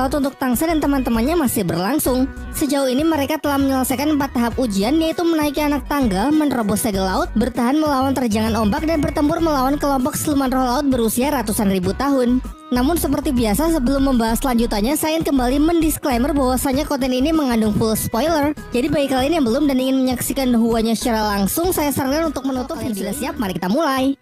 laut untuk Tangsen dan teman-temannya masih berlangsung. Sejauh ini mereka telah menyelesaikan 4 tahap ujian, yaitu menaiki anak tangga, menerobos segel laut, bertahan melawan terjangan ombak, dan bertempur melawan kelompok siluman roh laut berusia ratusan ribu tahun. Namun seperti biasa, sebelum membahas lanjutannya, saya ingin kembali mendisklaimer bahwasanya konten ini mengandung full spoiler. Jadi bagi kalian yang belum dan ingin menyaksikan huanya secara langsung, saya sarankan untuk menutup video. Sudah siap? Mari kita mulai.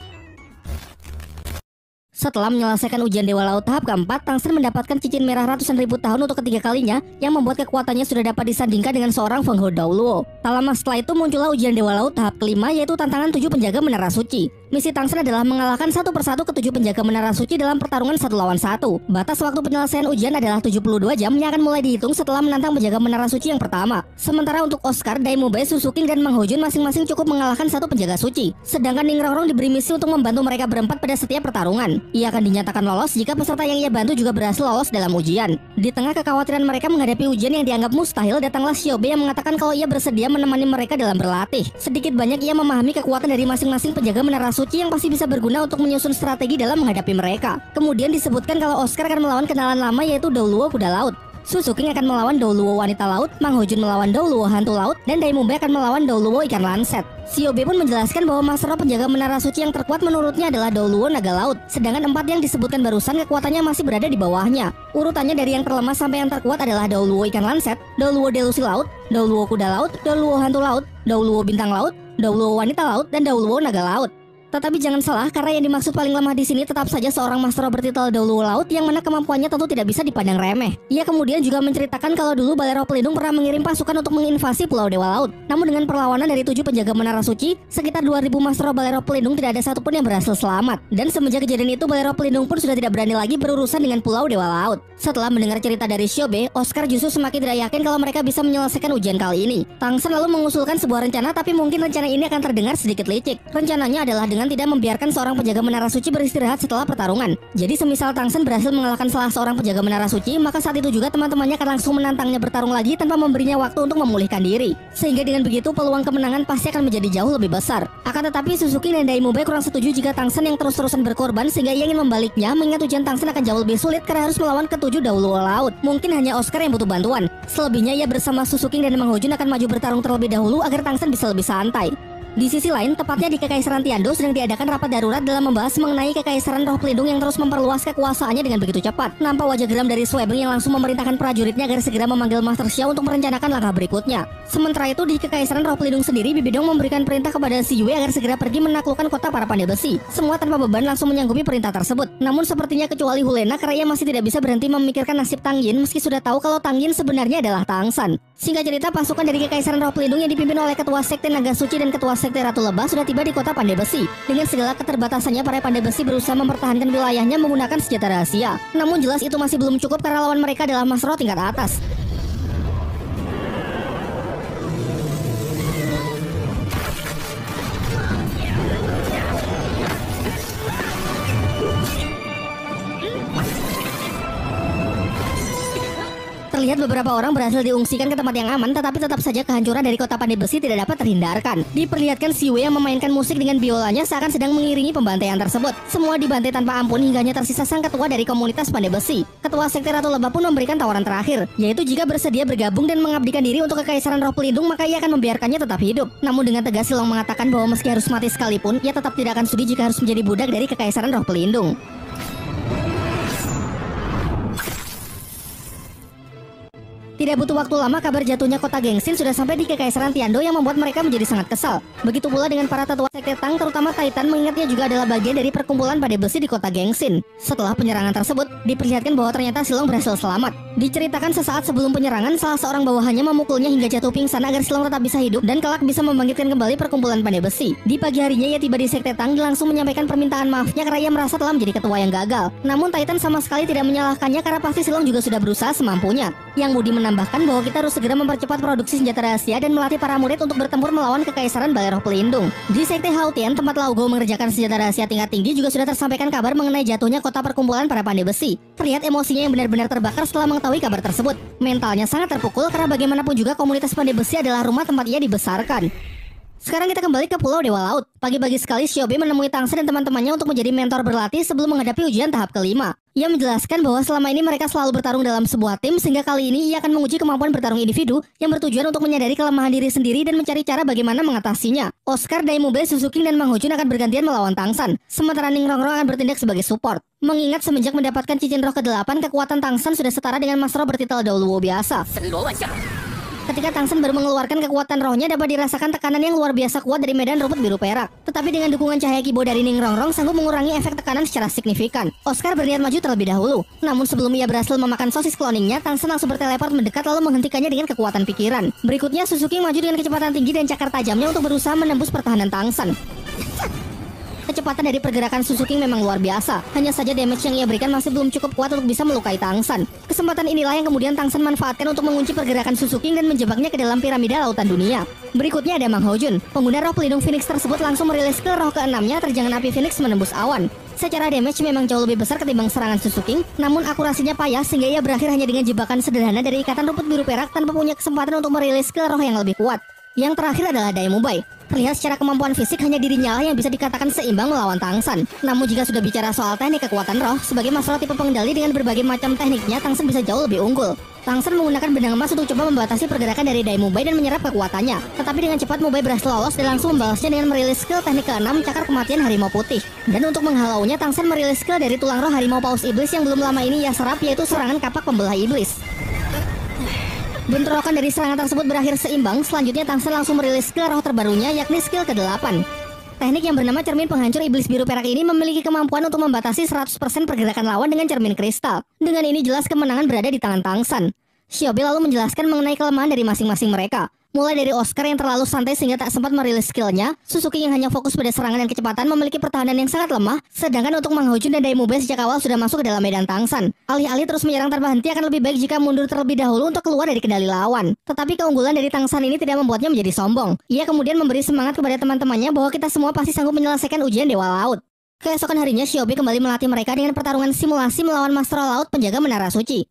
Setelah menyelesaikan ujian Dewa Laut tahap keempat, Tangsen mendapatkan cincin merah ratusan ribu tahun untuk ketiga kalinya, yang membuat kekuatannya sudah dapat disandingkan dengan seorang Feng He Daoluo. Tak lama setelah itu muncullah ujian Dewa Laut tahap kelima, yaitu tantangan 7 penjaga menara suci. Misi Tangsen adalah mengalahkan satu persatu ke-7 penjaga menara suci dalam pertarungan 1 lawan 1. Batas waktu penyelesaian ujian adalah 72 jam yang akan mulai dihitung setelah menantang penjaga menara suci yang pertama. Sementara untuk Oscar, Daimube, Suzuki, dan Mang Hojun masing-masing cukup mengalahkan satu penjaga suci. Sedangkan Ning Rongrong diberi misi untuk membantu mereka berempat pada setiap pertarungan. Ia akan dinyatakan lolos jika peserta yang ia bantu juga berhasil lolos dalam ujian. Di tengah kekhawatiran mereka menghadapi ujian yang dianggap mustahil, datanglah Xiaobe yang mengatakan kalau ia bersedia menemani mereka dalam berlatih. Sedikit banyak ia memahami kekuatan dari masing-masing penjaga menara suci yang pasti bisa berguna untuk menyusun strategi dalam menghadapi mereka. Kemudian disebutkan kalau Oscar akan melawan kenalan lama, yaitu Daoluo kuda laut. Suzuki akan melawan Daoluo wanita laut, Mang Hojun melawan Daoluo hantu laut, dan Daimube akan melawan Daoluo ikan lanset. Xiaobe pun menjelaskan bahwa Master Roh penjaga menara suci yang terkuat menurutnya adalah Daoluo naga laut, sedangkan 4 yang disebutkan barusan kekuatannya masih berada di bawahnya. Urutannya dari yang terlemah sampai yang terkuat adalah Daoluo ikan lanset, Daoluo delusi laut, Daoluo kuda laut, Daoluo hantu laut, Daoluo bintang laut, Daoluo wanita laut, dan Daoluo naga laut. Tetapi jangan salah, karena yang dimaksud paling lemah di sini tetap saja seorang Master Roh bertitel Daoluo Laut yang mana kemampuannya tentu tidak bisa dipandang remeh. Ia kemudian juga menceritakan kalau dulu Balai Roh Pelindung pernah mengirim pasukan untuk menginvasi Pulau Dewa Laut. Namun dengan perlawanan dari 7 penjaga menara suci, sekitar 2000 Master Roh Balai Roh Pelindung tidak ada satupun yang berhasil selamat. Dan semenjak kejadian itu, Balai Roh Pelindung pun sudah tidak berani lagi berurusan dengan Pulau Dewa Laut. Setelah mendengar cerita dari Xiaobe, Oscar justru semakin tidak yakin kalau mereka bisa menyelesaikan ujian kali ini. Tangsen lalu mengusulkan sebuah rencana, tapi mungkin rencana ini akan terdengar sedikit licik. Rencananya adalah dengan tidak membiarkan seorang penjaga menara suci beristirahat setelah pertarungan. Jadi semisal Tangsen berhasil mengalahkan salah seorang penjaga menara suci, maka saat itu juga teman-temannya akan langsung menantangnya bertarung lagi tanpa memberinya waktu untuk memulihkan diri. Sehingga dengan begitu peluang kemenangan pasti akan menjadi jauh lebih besar. Akan tetapi Suzuki dan Daimube kurang setuju jika Tangsen yang terus-terusan berkorban, sehingga ia ingin membaliknya, mengingat ujian Tangsen akan jauh lebih sulit karena harus melawan ke-7 Daoluo Laut. Mungkin hanya Oscar yang butuh bantuan. Selebihnya ia bersama Suzuki dan Mang Hojun akan maju bertarung terlebih dahulu agar Tangsen bisa lebih santai. Di sisi lain, tepatnya di Kekaisaran Tiando sedang diadakan rapat darurat dalam membahas mengenai Kekaisaran Roh Pelindung yang terus memperluas kekuasaannya dengan begitu cepat. Nampak wajah geram dari Suebeng yang langsung memerintahkan prajuritnya agar segera memanggil Master Xiao untuk merencanakan langkah berikutnya. Sementara itu di Kekaisaran Roh Pelindung sendiri, Bibidong memberikan perintah kepada Si Yue agar segera pergi menaklukkan kota para pandai besi. Semua tanpa beban langsung menyanggupi perintah tersebut. Namun sepertinya kecuali Hulena, karena ia masih tidak bisa berhenti memikirkan nasib Tang Yin meski sudah tahu kalau Tang Yin sebenarnya adalah Tangsan. Singkat cerita, pasukan dari Kekaisaran Roh Pelindung yang dipimpin oleh Ketua Sekte Naga Suci dan Ketua Sekte Ratu Lebah sudah tiba di kota Pandai Besi. Dengan segala keterbatasannya, para pandai besi berusaha mempertahankan wilayahnya menggunakan senjata rahasia. Namun jelas itu masih belum cukup karena lawan mereka adalah Master Roh tingkat atas. Terlihat beberapa orang berhasil diungsikan ke tempat yang aman, tetapi tetap saja kehancuran dari kota Pandai Besi tidak dapat terhindarkan. Diperlihatkan Si Yue yang memainkan musik dengan biolanya seakan sedang mengiringi pembantaian tersebut. Semua dibantai tanpa ampun hingga hanya tersisa sang ketua dari komunitas Pandai Besi. Ketua Sekte Ratu Lebah pun memberikan tawaran terakhir, yaitu jika bersedia bergabung dan mengabdikan diri untuk Kekaisaran Roh Pelindung, maka ia akan membiarkannya tetap hidup. Namun dengan tegas Silong mengatakan bahwa meski harus mati sekalipun, ia tetap tidak akan sudi jika harus menjadi budak dari Kekaisaran Roh Pelindung. Tidak butuh waktu lama, kabar jatuhnya kota Gengsin sudah sampai di Kekaisaran Tiando yang membuat mereka menjadi sangat kesal. Begitu pula dengan para tetua Sekte Tang, terutama Titan, mengingatnya juga adalah bagian dari perkumpulan Pandai Besi di kota Gengsin. Setelah penyerangan tersebut, diperlihatkan bahwa ternyata Silong berhasil selamat. Diceritakan sesaat sebelum penyerangan, salah seorang bawahannya memukulnya hingga jatuh pingsan agar Silong tetap bisa hidup dan kelak bisa membangkitkan kembali perkumpulan Pandai Besi. Di pagi harinya ia tiba di Sekte Tang dan langsung menyampaikan permintaan maafnya karena ia merasa telah menjadi ketua yang gagal. Namun Titan sama sekali tidak menyalahkannya karena pasti Silong juga sudah berusaha semampunya. Yang Budi menambahkan bahwa kita harus segera mempercepat produksi senjata rahasia dan melatih para murid untuk bertempur melawan Kekaisaran Balai Roh Pelindung. Di Sekte Haotian, tempat Lao Go mengerjakan senjata rahasia tingkat tinggi, juga sudah tersampaikan kabar mengenai jatuhnya kota perkumpulan para pandai besi. Terlihat emosinya yang benar-benar terbakar setelah mengetahui kabar tersebut. Mentalnya sangat terpukul karena bagaimanapun juga komunitas pandai besi adalah rumah tempat ia dibesarkan. Sekarang kita kembali ke Pulau Dewa Laut. Pagi-pagi sekali Shiobe menemui Tangsen dan teman-temannya untuk menjadi mentor berlatih sebelum menghadapi ujian tahap kelima. Ia menjelaskan bahwa selama ini mereka selalu bertarung dalam sebuah tim, sehingga kali ini ia akan menguji kemampuan bertarung individu yang bertujuan untuk menyadari kelemahan diri sendiri dan mencari cara bagaimana mengatasinya. Oscar, Daimube, Suzuki, dan Mang Hojun akan bergantian melawan Tangsen, sementara Ning Rongrong akan bertindak sebagai support. Mengingat semenjak mendapatkan cincin roh ke-8, kekuatan Tangsen sudah setara dengan Mas Roh bertitel Douluo biasa. Ketika Tangsen baru mengeluarkan kekuatan rohnya, dapat dirasakan tekanan yang luar biasa kuat dari medan rumput biru perak. Tetapi dengan dukungan cahaya kibo dari Ning Rongrong sanggup mengurangi efek tekanan secara signifikan. Oscar berniat maju terlebih dahulu. Namun sebelum ia berhasil memakan sosis cloningnya, Tangsen langsung berteleport mendekat lalu menghentikannya dengan kekuatan pikiran. Berikutnya Suzuki maju dengan kecepatan tinggi dan cakar tajamnya untuk berusaha menembus pertahanan Tangsen. Kecepatan dari pergerakan Suzuki memang luar biasa. Hanya saja damage yang ia berikan masih belum cukup kuat untuk bisa melukai Tangsen. Kesempatan inilah yang kemudian Tangsen manfaatkan untuk mengunci pergerakan Suzuki dan menjebaknya ke dalam piramida lautan dunia. Berikutnya ada Mang Hojun. Pengguna roh pelindung Phoenix tersebut langsung merilis ke roh ke-6-nya, terjangan api Phoenix menembus awan. Secara damage memang jauh lebih besar ketimbang serangan Suzuki, namun akurasinya payah sehingga ia berakhir hanya dengan jebakan sederhana dari ikatan rumput biru perak tanpa punya kesempatan untuk merilis ke roh yang lebih kuat. Yang terakhir adalah Daimube. Terlihat secara kemampuan fisik hanya dirinya lah yang bisa dikatakan seimbang melawan Tangsen. Namun jika sudah bicara soal teknik kekuatan roh, sebagai masalah tipe pengendali dengan berbagai macam tekniknya, Tangsen bisa jauh lebih unggul. Tangsen menggunakan benang emas untuk coba membatasi pergerakan dari Daimube dan menyerap kekuatannya. Tetapi dengan cepat Mube berhasil lolos dan langsung membalasnya dengan merilis skill teknik ke-6 cakar kematian harimau putih. Dan untuk menghalaunya, Tangsen merilis skill dari tulang roh harimau paus iblis yang belum lama ini ia serap, yaitu serangan kapak pembelah iblis. Bentrokan dari serangan tersebut berakhir seimbang. Selanjutnya Tangsen langsung merilis skill roh terbarunya, yakni skill ke-8. Teknik yang bernama cermin penghancur iblis biru perak ini memiliki kemampuan untuk membatasi 100% pergerakan lawan dengan cermin kristal. Dengan ini jelas kemenangan berada di tangan Tangsen. Shiobe lalu menjelaskan mengenai kelemahan dari masing-masing mereka. Mulai dari Oscar yang terlalu santai sehingga tak sempat merilis skillnya, Suzuki yang hanya fokus pada serangan dan kecepatan memiliki pertahanan yang sangat lemah, sedangkan untuk Mang Hojun dan Daimube sejak awal sudah masuk ke dalam medan Tangsen. Alih-alih terus menyerang tanpa henti, akan lebih baik jika mundur terlebih dahulu untuk keluar dari kendali lawan. Tetapi keunggulan dari Tangsen ini tidak membuatnya menjadi sombong. Ia kemudian memberi semangat kepada teman-temannya bahwa kita semua pasti sanggup menyelesaikan ujian Dewa Laut. Keesokan harinya Shiobe kembali melatih mereka dengan pertarungan simulasi melawan Master Laut penjaga Menara Suci.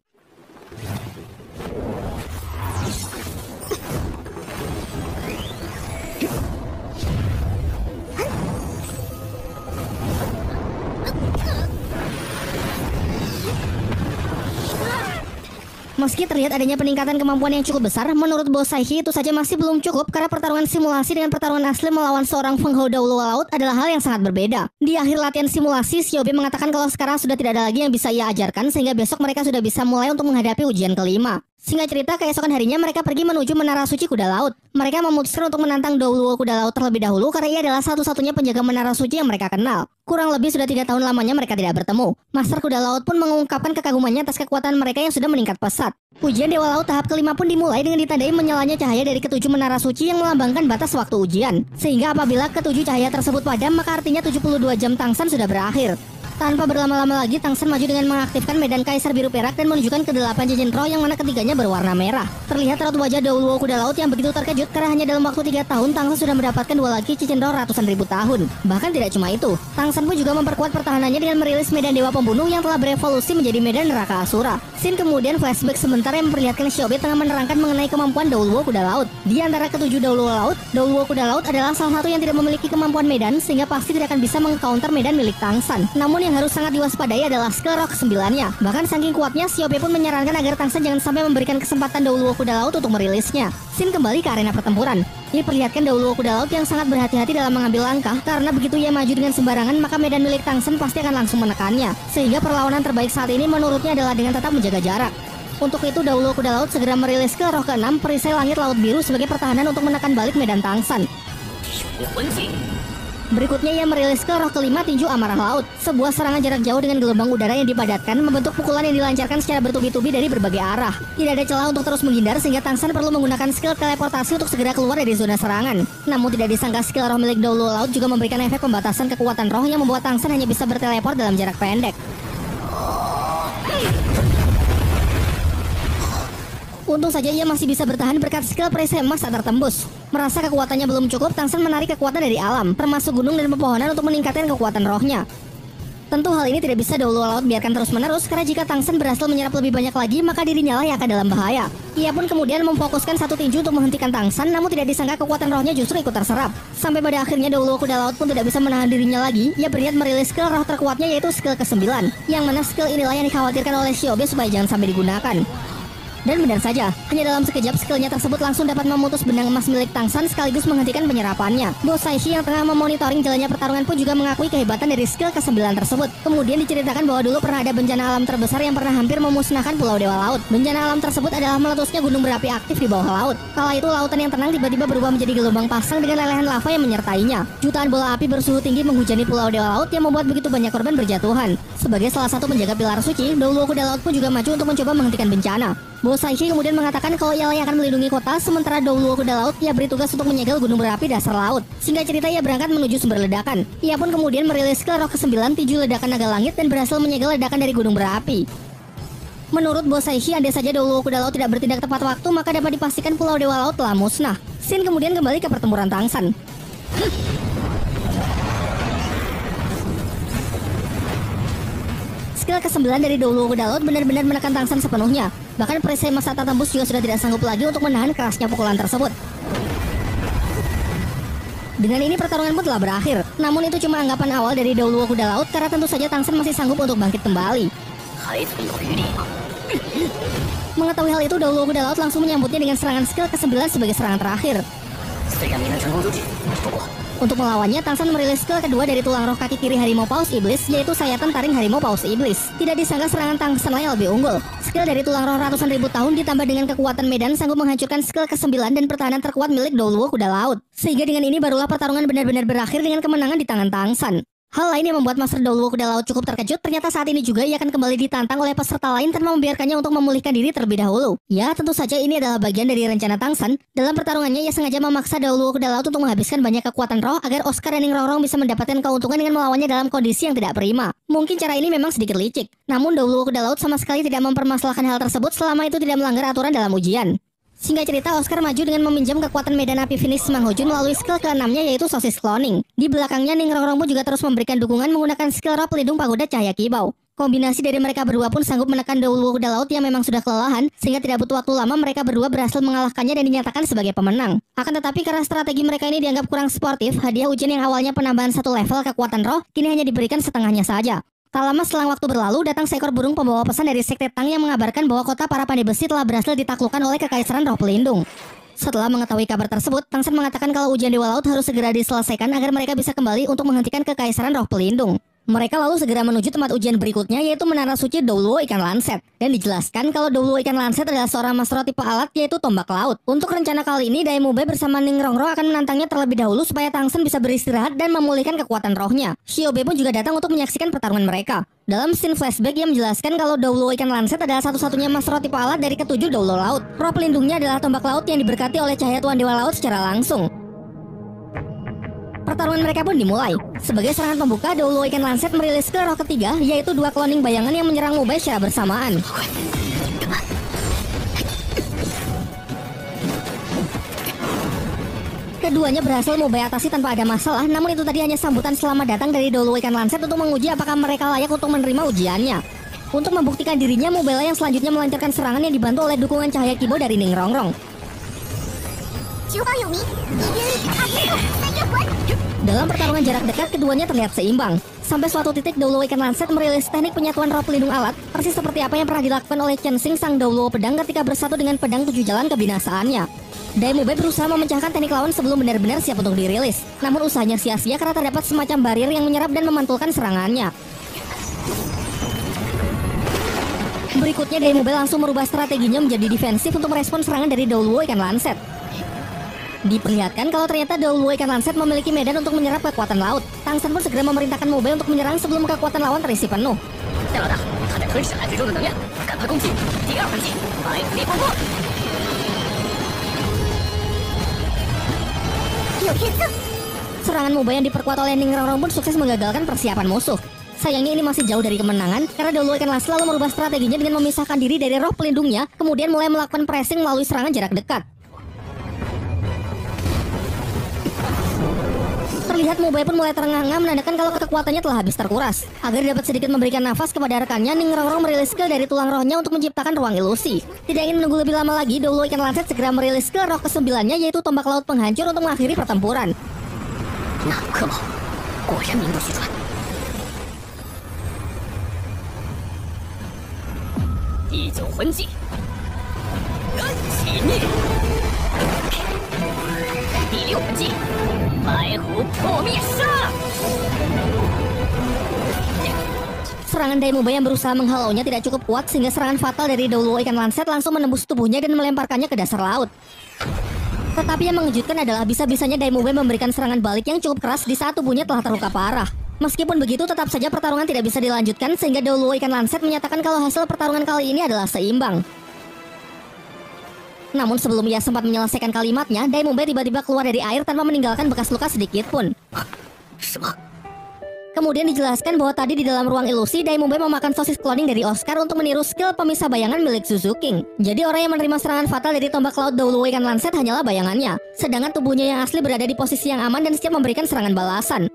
Meski terlihat adanya peningkatan kemampuan yang cukup besar, menurut Bos Saihi itu saja masih belum cukup karena pertarungan simulasi dengan pertarungan asli melawan seorang Feng Hou Dauluo Laut adalah hal yang sangat berbeda. Di akhir latihan simulasi, Shiobe mengatakan kalau sekarang sudah tidak ada lagi yang bisa ia ajarkan sehingga besok mereka sudah bisa mulai untuk menghadapi ujian kelima. Singkat cerita, keesokan harinya mereka pergi menuju Menara Suci Kuda Laut. Mereka memutuskan untuk menantang Douluo Kuda Laut terlebih dahulu karena ia adalah satu-satunya penjaga Menara Suci yang mereka kenal. Kurang lebih sudah 3 tahun lamanya mereka tidak bertemu. Master Kuda Laut pun mengungkapkan kekagumannya atas kekuatan mereka yang sudah meningkat pesat. Ujian Dewa Laut tahap kelima pun dimulai dengan ditandai menyalanya cahaya dari ke-7 Menara Suci yang melambangkan batas waktu ujian. Sehingga apabila ke-7 cahaya tersebut padam, maka artinya 72 jam Tangsen sudah berakhir. Tanpa berlama-lama lagi, Tangsen maju dengan mengaktifkan medan Kaisar Biru Perak dan menunjukkan ke-8 cincin roh yang mana ketiganya berwarna merah. Terlihat raut wajah Douluo Kuda Laut yang begitu terkejut karena hanya dalam waktu 3 tahun Tangsen sudah mendapatkan 2 lagi cincin roh ratusan ribu tahun. Bahkan tidak cuma itu, Tangsen pun juga memperkuat pertahanannya dengan merilis medan Dewa Pembunuh yang telah berevolusi menjadi medan neraka Asura. Scene kemudian flashback sebentar yang memperlihatkan Shiobe tengah menerangkan mengenai kemampuan Douluo Kuda Laut. Di antara ke-7 Douluo Kuda Laut adalah salah satu yang tidak memiliki kemampuan medan sehingga pasti tidak akan bisa meng-counter medan milik Tangsen. Namun yang harus sangat diwaspadai adalah skill roh ke-9-nya. Bahkan saking kuatnya, Shiobe pun menyarankan agar Tangsen jangan sampai memberikan kesempatan Douluo Kuda Laut untuk merilisnya. Scene kembali ke arena pertempuran. Diperlihatkan Douluo Kuda Laut yang sangat berhati-hati dalam mengambil langkah karena begitu ia maju dengan sembarangan maka medan milik Tangsen pasti akan langsung menekannya. Sehingga perlawanan terbaik saat ini menurutnya adalah dengan tetap menjaga jarak. Untuk itu Douluo Kuda Laut segera merilis skill roh ke-6 perisai langit laut biru sebagai pertahanan untuk menekan balik medan Tangsen. Berikutnya ia merilis ke roh kelima tinju amarah laut. Sebuah serangan jarak jauh dengan gelombang udara yang dipadatkan membentuk pukulan yang dilancarkan secara bertubi-tubi dari berbagai arah. Tidak ada celah untuk terus menghindar sehingga Tangsen perlu menggunakan skill teleportasi untuk segera keluar dari zona serangan. Namun tidak disangka skill roh milik Douluo Laut juga memberikan efek pembatasan kekuatan roh yang membuat Tangsen hanya bisa berteleport dalam jarak pendek. Untung saja ia masih bisa bertahan berkat skill perisai emas tak tertembus. Merasa kekuatannya belum cukup, Tangsen menarik kekuatan dari alam, termasuk gunung dan pepohonan untuk meningkatkan kekuatan rohnya. Tentu hal ini tidak bisa Douluo Laut biarkan terus-menerus karena jika Tangsen berhasil menyerap lebih banyak lagi, maka dirinya lah yang akan dalam bahaya. Ia pun kemudian memfokuskan satu tinju untuk menghentikan Tangsan, namun tidak disangka kekuatan rohnya justru ikut terserap. Sampai pada akhirnya Douluo kuda laut pun tidak bisa menahan dirinya lagi. Ia berniat merilis skill roh terkuatnya, yaitu skill ke-9, yang mana skill inilah yang dikhawatirkan oleh Shiobe supaya jangan sampai digunakan. Dan benar saja, hanya dalam sekejap skillnya tersebut langsung dapat memutus benang emas milik Tangsan sekaligus menghentikan penyerapannya. Bos Saishi yang tengah memonitoring jalannya pertarungan pun juga mengakui kehebatan dari skill ke-9 tersebut. Kemudian diceritakan bahwa dulu pernah ada bencana alam terbesar yang pernah hampir memusnahkan Pulau Dewa Laut. Bencana alam tersebut adalah meletusnya gunung berapi aktif di bawah laut. Kala itu lautan yang tenang tiba-tiba berubah menjadi gelombang pasang dengan lelehan lava yang menyertainya. Jutaan bola api bersuhu tinggi menghujani Pulau Dewa Laut yang membuat begitu banyak korban berjatuhan. Sebagai salah satu penjaga pilar suci, Douluo kuda laut pun juga maju untuk mencoba menghentikan bencana. Bos Saishi kemudian mengatakan kalau ia akan melindungi kota, sementara Douluo kuda laut ia beri tugas untuk menyegel gunung berapi dasar laut. Singkat cerita, ia berangkat menuju sumber ledakan. Ia pun kemudian merilis skill roh ke-9 tinju ledakan naga langit dan berhasil menyegel ledakan dari gunung berapi. Menurut Bos Saishi, andai saja Douluo kuda laut tidak bertindak tepat waktu, maka dapat dipastikan Pulau Dewa Laut telah musnah. Shin kemudian kembali ke pertempuran Tangsan. Skill ke-9 dari Douluo kuda laut benar-benar menekan Tangsan sepenuhnya. Bahkan perisai masa tembus juga sudah tidak sanggup lagi untuk menahan kerasnya pukulan tersebut. Dengan ini pertarungan pun telah berakhir. Namun itu cuma anggapan awal dari Douluo kuda laut, karena tentu saja Tangsan masih sanggup untuk bangkit kembali. Mengetahui hal itu, Douluo kuda laut langsung menyambutnya dengan serangan skill ke-9 sebagai serangan terakhir. Untuk melawannya, Tangsan merilis skill kedua dari tulang roh kaki kiri harimau paus iblis, yaitu sayatan taring harimau paus iblis. Tidak disangka serangan Tangsan yang lebih unggul. Skill dari tulang roh ratusan ribu tahun ditambah dengan kekuatan medan sanggup menghancurkan skill ke-9 dan pertahanan terkuat milik Douluo kuda laut. Sehingga dengan ini barulah pertarungan benar-benar berakhir dengan kemenangan di tangan Tangsan. Hal lain yang membuat Master Douluo kuda laut cukup terkejut, ternyata saat ini juga ia akan kembali ditantang oleh peserta lain tanpa membiarkannya untuk memulihkan diri terlebih dahulu. Ya, tentu saja ini adalah bagian dari rencana Tangsan. Dalam pertarungannya, ia sengaja memaksa Douluo kuda laut untuk menghabiskan banyak kekuatan roh agar Oscar dan Ningrong bisa mendapatkan keuntungan dengan melawannya dalam kondisi yang tidak prima. Mungkin cara ini memang sedikit licik, namun Douluo kuda laut sama sekali tidak mempermasalahkan hal tersebut selama itu tidak melanggar aturan dalam ujian. Singkat cerita, Oscar maju dengan meminjam kekuatan medan api finish Mang Hojun melalui skill ke-6-nya, yaitu sosis cloning. Di belakangnya, Ningrong pun juga terus memberikan dukungan menggunakan skill roh pelindung pagoda cahaya kibau. Kombinasi dari mereka berdua pun sanggup menekan Douluo kuda laut yang memang sudah kelelahan, sehingga tidak butuh waktu lama mereka berdua berhasil mengalahkannya dan dinyatakan sebagai pemenang. Akan tetapi karena strategi mereka ini dianggap kurang sportif, hadiah ujian yang awalnya penambahan satu level kekuatan roh, kini hanya diberikan setengahnya saja. Tak lama selang waktu berlalu, datang seekor burung pembawa pesan dari Sekte Tang yang mengabarkan bahwa kota para pandai besi telah berhasil ditaklukkan oleh Kekaisaran Roh Pelindung. Setelah mengetahui kabar tersebut, Tangsan mengatakan kalau ujian Dewa Laut harus segera diselesaikan agar mereka bisa kembali untuk menghentikan Kekaisaran Roh Pelindung. Mereka lalu segera menuju tempat ujian berikutnya, yaitu Menara Suci Douluo Ikan Lanset. Dan dijelaskan kalau Douluo Ikan Lanset adalah seorang master tipe alat, yaitu tombak laut. Untuk rencana kali ini, Daimube bersama Ningrong akan menantangnya terlebih dahulu supaya Tangsan bisa beristirahat dan memulihkan kekuatan rohnya. Shiobe pun juga datang untuk menyaksikan pertarungan mereka. Dalam scene flashback, ia menjelaskan kalau Douluo Ikan Lanset adalah satu-satunya master tipe alat dari ketujuh Douluo Laut. Roh pelindungnya adalah tombak laut yang diberkati oleh cahaya Tuan Dewa Laut secara langsung. Pertarungan mereka pun dimulai. Sebagai serangan pembuka, Douluo Ikan Lanset merilis skill roh ketiga, yaitu dua cloning bayangan yang menyerang Mube secara bersamaan. Keduanya berhasil Mube atasi tanpa ada masalah, namun itu tadi hanya sambutan selamat datang dari Douluo Ikan Lanset untuk menguji apakah mereka layak untuk menerima ujiannya. Untuk membuktikan dirinya, Mubela yang selanjutnya melancarkan serangan yang dibantu oleh dukungan cahaya kibo dari Ningrong. Dalam pertarungan jarak dekat, keduanya terlihat seimbang. Sampai suatu titik, Douluo Ikan Lanset merilis teknik penyatuan roh pelindung alat, persis seperti apa yang pernah dilakukan oleh Chen Xing sang Douluo pedang ketika bersatu dengan pedang tujuh jalan kebinasaannya. Daimube berusaha memecahkan teknik lawan sebelum benar-benar siap untuk dirilis. Namun usahanya sia-sia karena terdapat semacam barrier yang menyerap dan memantulkan serangannya. Berikutnya, Daimube langsung merubah strateginya menjadi defensif untuk merespon serangan dari Douluo Ikan Lanset. Diperlihatkan kalau ternyata Douluo Ikan Lanset memiliki medan untuk menyerap kekuatan laut. Tangsan pun segera memerintahkan Mube untuk menyerang sebelum kekuatan lawan terisi penuh. Serangan Mube yang diperkuat oleh Ningrong pun sukses menggagalkan persiapan musuh. Sayangnya ini masih jauh dari kemenangan, karena Douluo Ikan Lanset selalu merubah strateginya dengan memisahkan diri dari roh pelindungnya, kemudian mulai melakukan pressing melalui serangan jarak dekat. Terlihat Mubei pun mulai terengah-engah menandakan kalau kekuatannya telah habis terkuras. Agar dapat sedikit memberikan nafas kepada rekannya, Ning Rongrong merilis skill dari tulang rohnya untuk menciptakan ruang ilusi. Tidak ingin menunggu lebih lama lagi, Dou Luo ikan lancet segera merilis skill roh ke-9-nya, yaitu tombak laut penghancur untuk mengakhiri pertempuran. Serangan Dai Mubei yang berusaha menghalaunya tidak cukup kuat sehingga serangan fatal dari Dou Luo ikan lancet langsung menembus tubuhnya dan melemparkannya ke dasar laut. Tetapi yang mengejutkan adalah bisa-bisanya Dai Mubei memberikan serangan balik yang cukup keras di saat tubuhnya telah terluka parah. Meskipun begitu, tetap saja pertarungan tidak bisa dilanjutkan sehingga Dou Luo ikan lancet menyatakan kalau hasil pertarungan kali ini adalah seimbang. Namun sebelum ia sempat menyelesaikan kalimatnya, Dai Mubei tiba-tiba keluar dari air tanpa meninggalkan bekas luka sedikit pun. Kemudian dijelaskan bahwa tadi di dalam ruang ilusi, Dai Mubei memakan sosis cloning dari Oscar untuk meniru skill pemisah bayangan milik Suzuki. Jadi orang yang menerima serangan fatal dari tombak laut Dou Luo ikan lancet hanyalah bayangannya, sedangkan tubuhnya yang asli berada di posisi yang aman dan siap memberikan serangan balasan.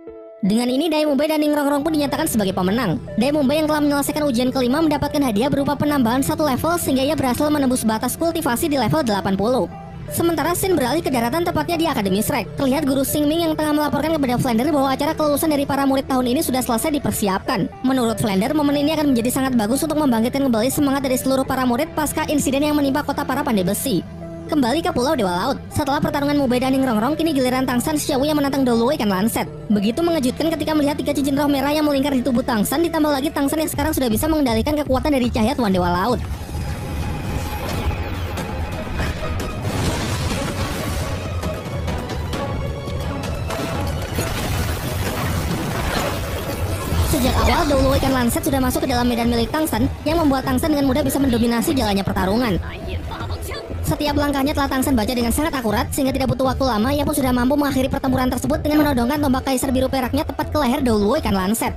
Dengan ini, Dai Mubei dan Ning Rongrong pun dinyatakan sebagai pemenang. Dai Mubei yang telah menyelesaikan ujian kelima mendapatkan hadiah berupa penambahan 1 level sehingga ia berhasil menembus batas kultivasi di level 80. Sementara Sin beralih ke daratan, tepatnya di Akademi Shrek. Terlihat Guru Xingming yang tengah melaporkan kepada Flander bahwa acara kelulusan dari para murid tahun ini sudah selesai dipersiapkan. Menurut Flander, momen ini akan menjadi sangat bagus untuk membangkitkan kembali semangat dari seluruh para murid pasca insiden yang menimpa kota para pandai besi. Kembali ke Pulau Dewa Laut. Setelah pertarungan Mubei dan Ning Rongrong, kini giliran Tangsan Xiaowu yang menantang Dou Luo ikan lancet. Begitu mengejutkan ketika melihat 3 cincin roh merah yang melingkar di tubuh Tangsan, ditambah lagi Tangsan yang sekarang sudah bisa mengendalikan kekuatan dari cahaya Tuan Dewa Laut. Sejak awal, Dou Luo ikan lancet sudah masuk ke dalam medan milik Tangsan, yang membuat Tangsan dengan mudah bisa mendominasi jalannya pertarungan. Setiap langkahnya telah Tangsan baca dengan sangat akurat, sehingga tidak butuh waktu lama, ia pun sudah mampu mengakhiri pertempuran tersebut dengan menodongkan tombak kaisar biru peraknya tepat ke leher Dou Luo ikan lancet.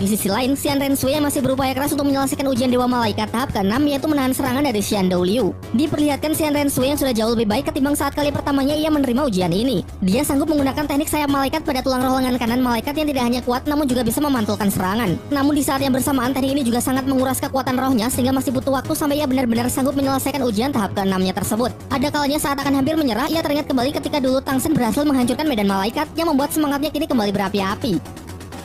Di sisi lain, Xian Rensui yang masih berupaya keras untuk menyelesaikan ujian Dewa Malaikat tahap ke-6, yaitu menahan serangan dari Xian Douliu. Diperlihatkan Xian Rensui yang sudah jauh lebih baik ketimbang saat kali pertamanya ia menerima ujian ini. Dia sanggup menggunakan teknik sayap malaikat pada tulang roh lengan kanan malaikat yang tidak hanya kuat namun juga bisa memantulkan serangan. Namun di saat yang bersamaan, teknik ini juga sangat menguras kekuatan rohnya sehingga masih butuh waktu sampai ia benar-benar sanggup menyelesaikan ujian tahap ke-6-nya tersebut. Ada kalanya saat akan hampir menyerah, ia teringat kembali ketika dulu Tangsen berhasil menghancurkan medan malaikat yang membuat semangatnya kini kembali berapi-api.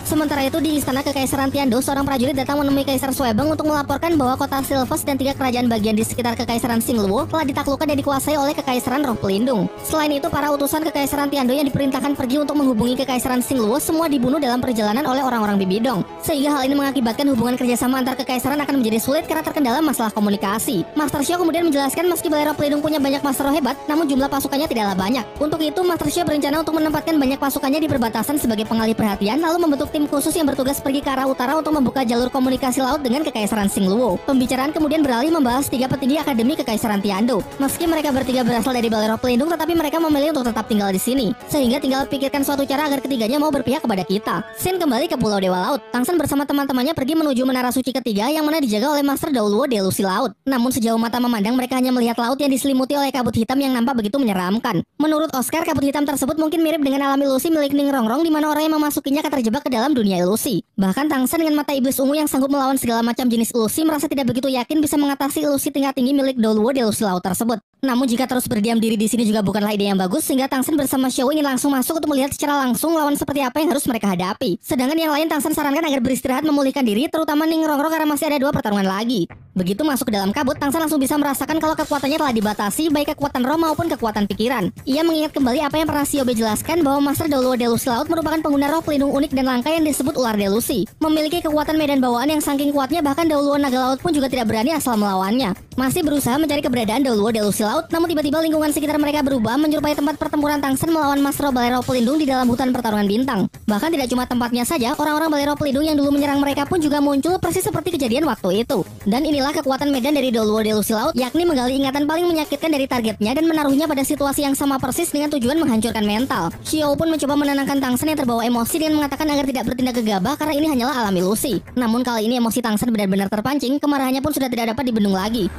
Sementara itu di Istana Kekaisaran Tiando, seorang prajurit datang menemui Kaisar Suebeng untuk melaporkan bahwa kota Silves dan 3 kerajaan bagian di sekitar Kekaisaran Xingluo telah ditaklukkan dan dikuasai oleh Kekaisaran Roh Pelindung. Selain itu, para utusan Kekaisaran Tiando yang diperintahkan pergi untuk menghubungi Kekaisaran Xingluo semua dibunuh dalam perjalanan oleh orang-orang Bibidong. Sehingga hal ini mengakibatkan hubungan kerjasama antar kekaisaran akan menjadi sulit karena terkendala masalah komunikasi. Master Xiao kemudian menjelaskan meski Balai Roh Pelindung punya banyak master roh hebat, namun jumlah pasukannya tidaklah banyak. Untuk itu, Master Xiao berencana untuk menempatkan banyak pasukannya di perbatasan sebagai pengalih perhatian, lalu membentuk tim khusus yang bertugas pergi ke arah utara untuk membuka jalur komunikasi laut dengan Kekaisaran Xingluo. Pembicaraan kemudian beralih membahas 3 petinggi Akademi Kekaisaran Tiando. Meski mereka bertiga berasal dari Balai Roh Pelindung, tetapi mereka memilih untuk tetap tinggal di sini. Sehingga tinggal pikirkan suatu cara agar ketiganya mau berpihak kepada kita. Sin kembali ke Pulau Dewa Laut. Tangsen bersama teman-temannya pergi menuju Menara Suci ketiga yang mana dijaga oleh Master Dou Luo Delusi Laut. Namun sejauh mata memandang, mereka hanya melihat laut yang diselimuti oleh kabut hitam yang nampak begitu menyeramkan. Menurut Oscar, kabut hitam tersebut mungkin mirip dengan alam ilusi milik Ning Rongrong, di mana orang yang memasukinya akan terjebak ke dalam dunia ilusi. Bahkan Tangsen dengan mata iblis ungu yang sanggup melawan segala macam jenis ilusi merasa tidak begitu yakin bisa mengatasi ilusi tingkat tinggi milik Dou Luo Delusi Laut tersebut. Namun jika terus berdiam diri di sini juga bukanlah ide yang bagus, sehingga Tangsen bersama Xiao ingin langsung masuk untuk melihat secara langsung lawan seperti apa yang harus mereka hadapi. Sedangkan yang lain Tangsen sarankan agar beristirahat memulihkan diri, terutama Ning Rongrong karena masih ada 2 pertarungan lagi. Begitu masuk ke dalam kabut, Tangsen langsung bisa merasakan kalau kekuatannya telah dibatasi, baik kekuatan roh maupun kekuatan pikiran. Ia mengingat kembali apa yang pernah Xiaobe jelaskan bahwa Master Dou Luo Delusi Laut merupakan pengguna roh pelindung unik dan langka yang disebut ular delusi. Memiliki kekuatan medan bawaan yang saking kuatnya, bahkan Dou Luo Naga Laut pun juga tidak berani asal melawannya. Masih berusaha mencari keberadaan Dou Luo Delusi Laut, namun tiba-tiba lingkungan sekitar mereka berubah menyerupai tempat pertempuran Tangsen melawan Master Balai Roh Pelindung di dalam hutan pertarungan bintang. Bahkan tidak cuma tempatnya saja, orang-orang Balai Roh Pelindung yang dulu menyerang mereka pun juga muncul persis seperti kejadian waktu itu. Dan inilah kekuatan medan dari Dou Luo Delusi Laut, yakni menggali ingatan paling menyakitkan dari targetnya dan menaruhnya pada situasi yang sama persis dengan tujuan menghancurkan mental. Xiao pun mencoba menenangkan Tangsen yang terbawa emosi dengan mengatakan agar tidak bertindak gegabah karena ini hanyalah alam ilusi. Namun kali ini emosi Tangsen benar-benar terpancing, kemarahannya pun sudah tidak dapat dibendung lagi.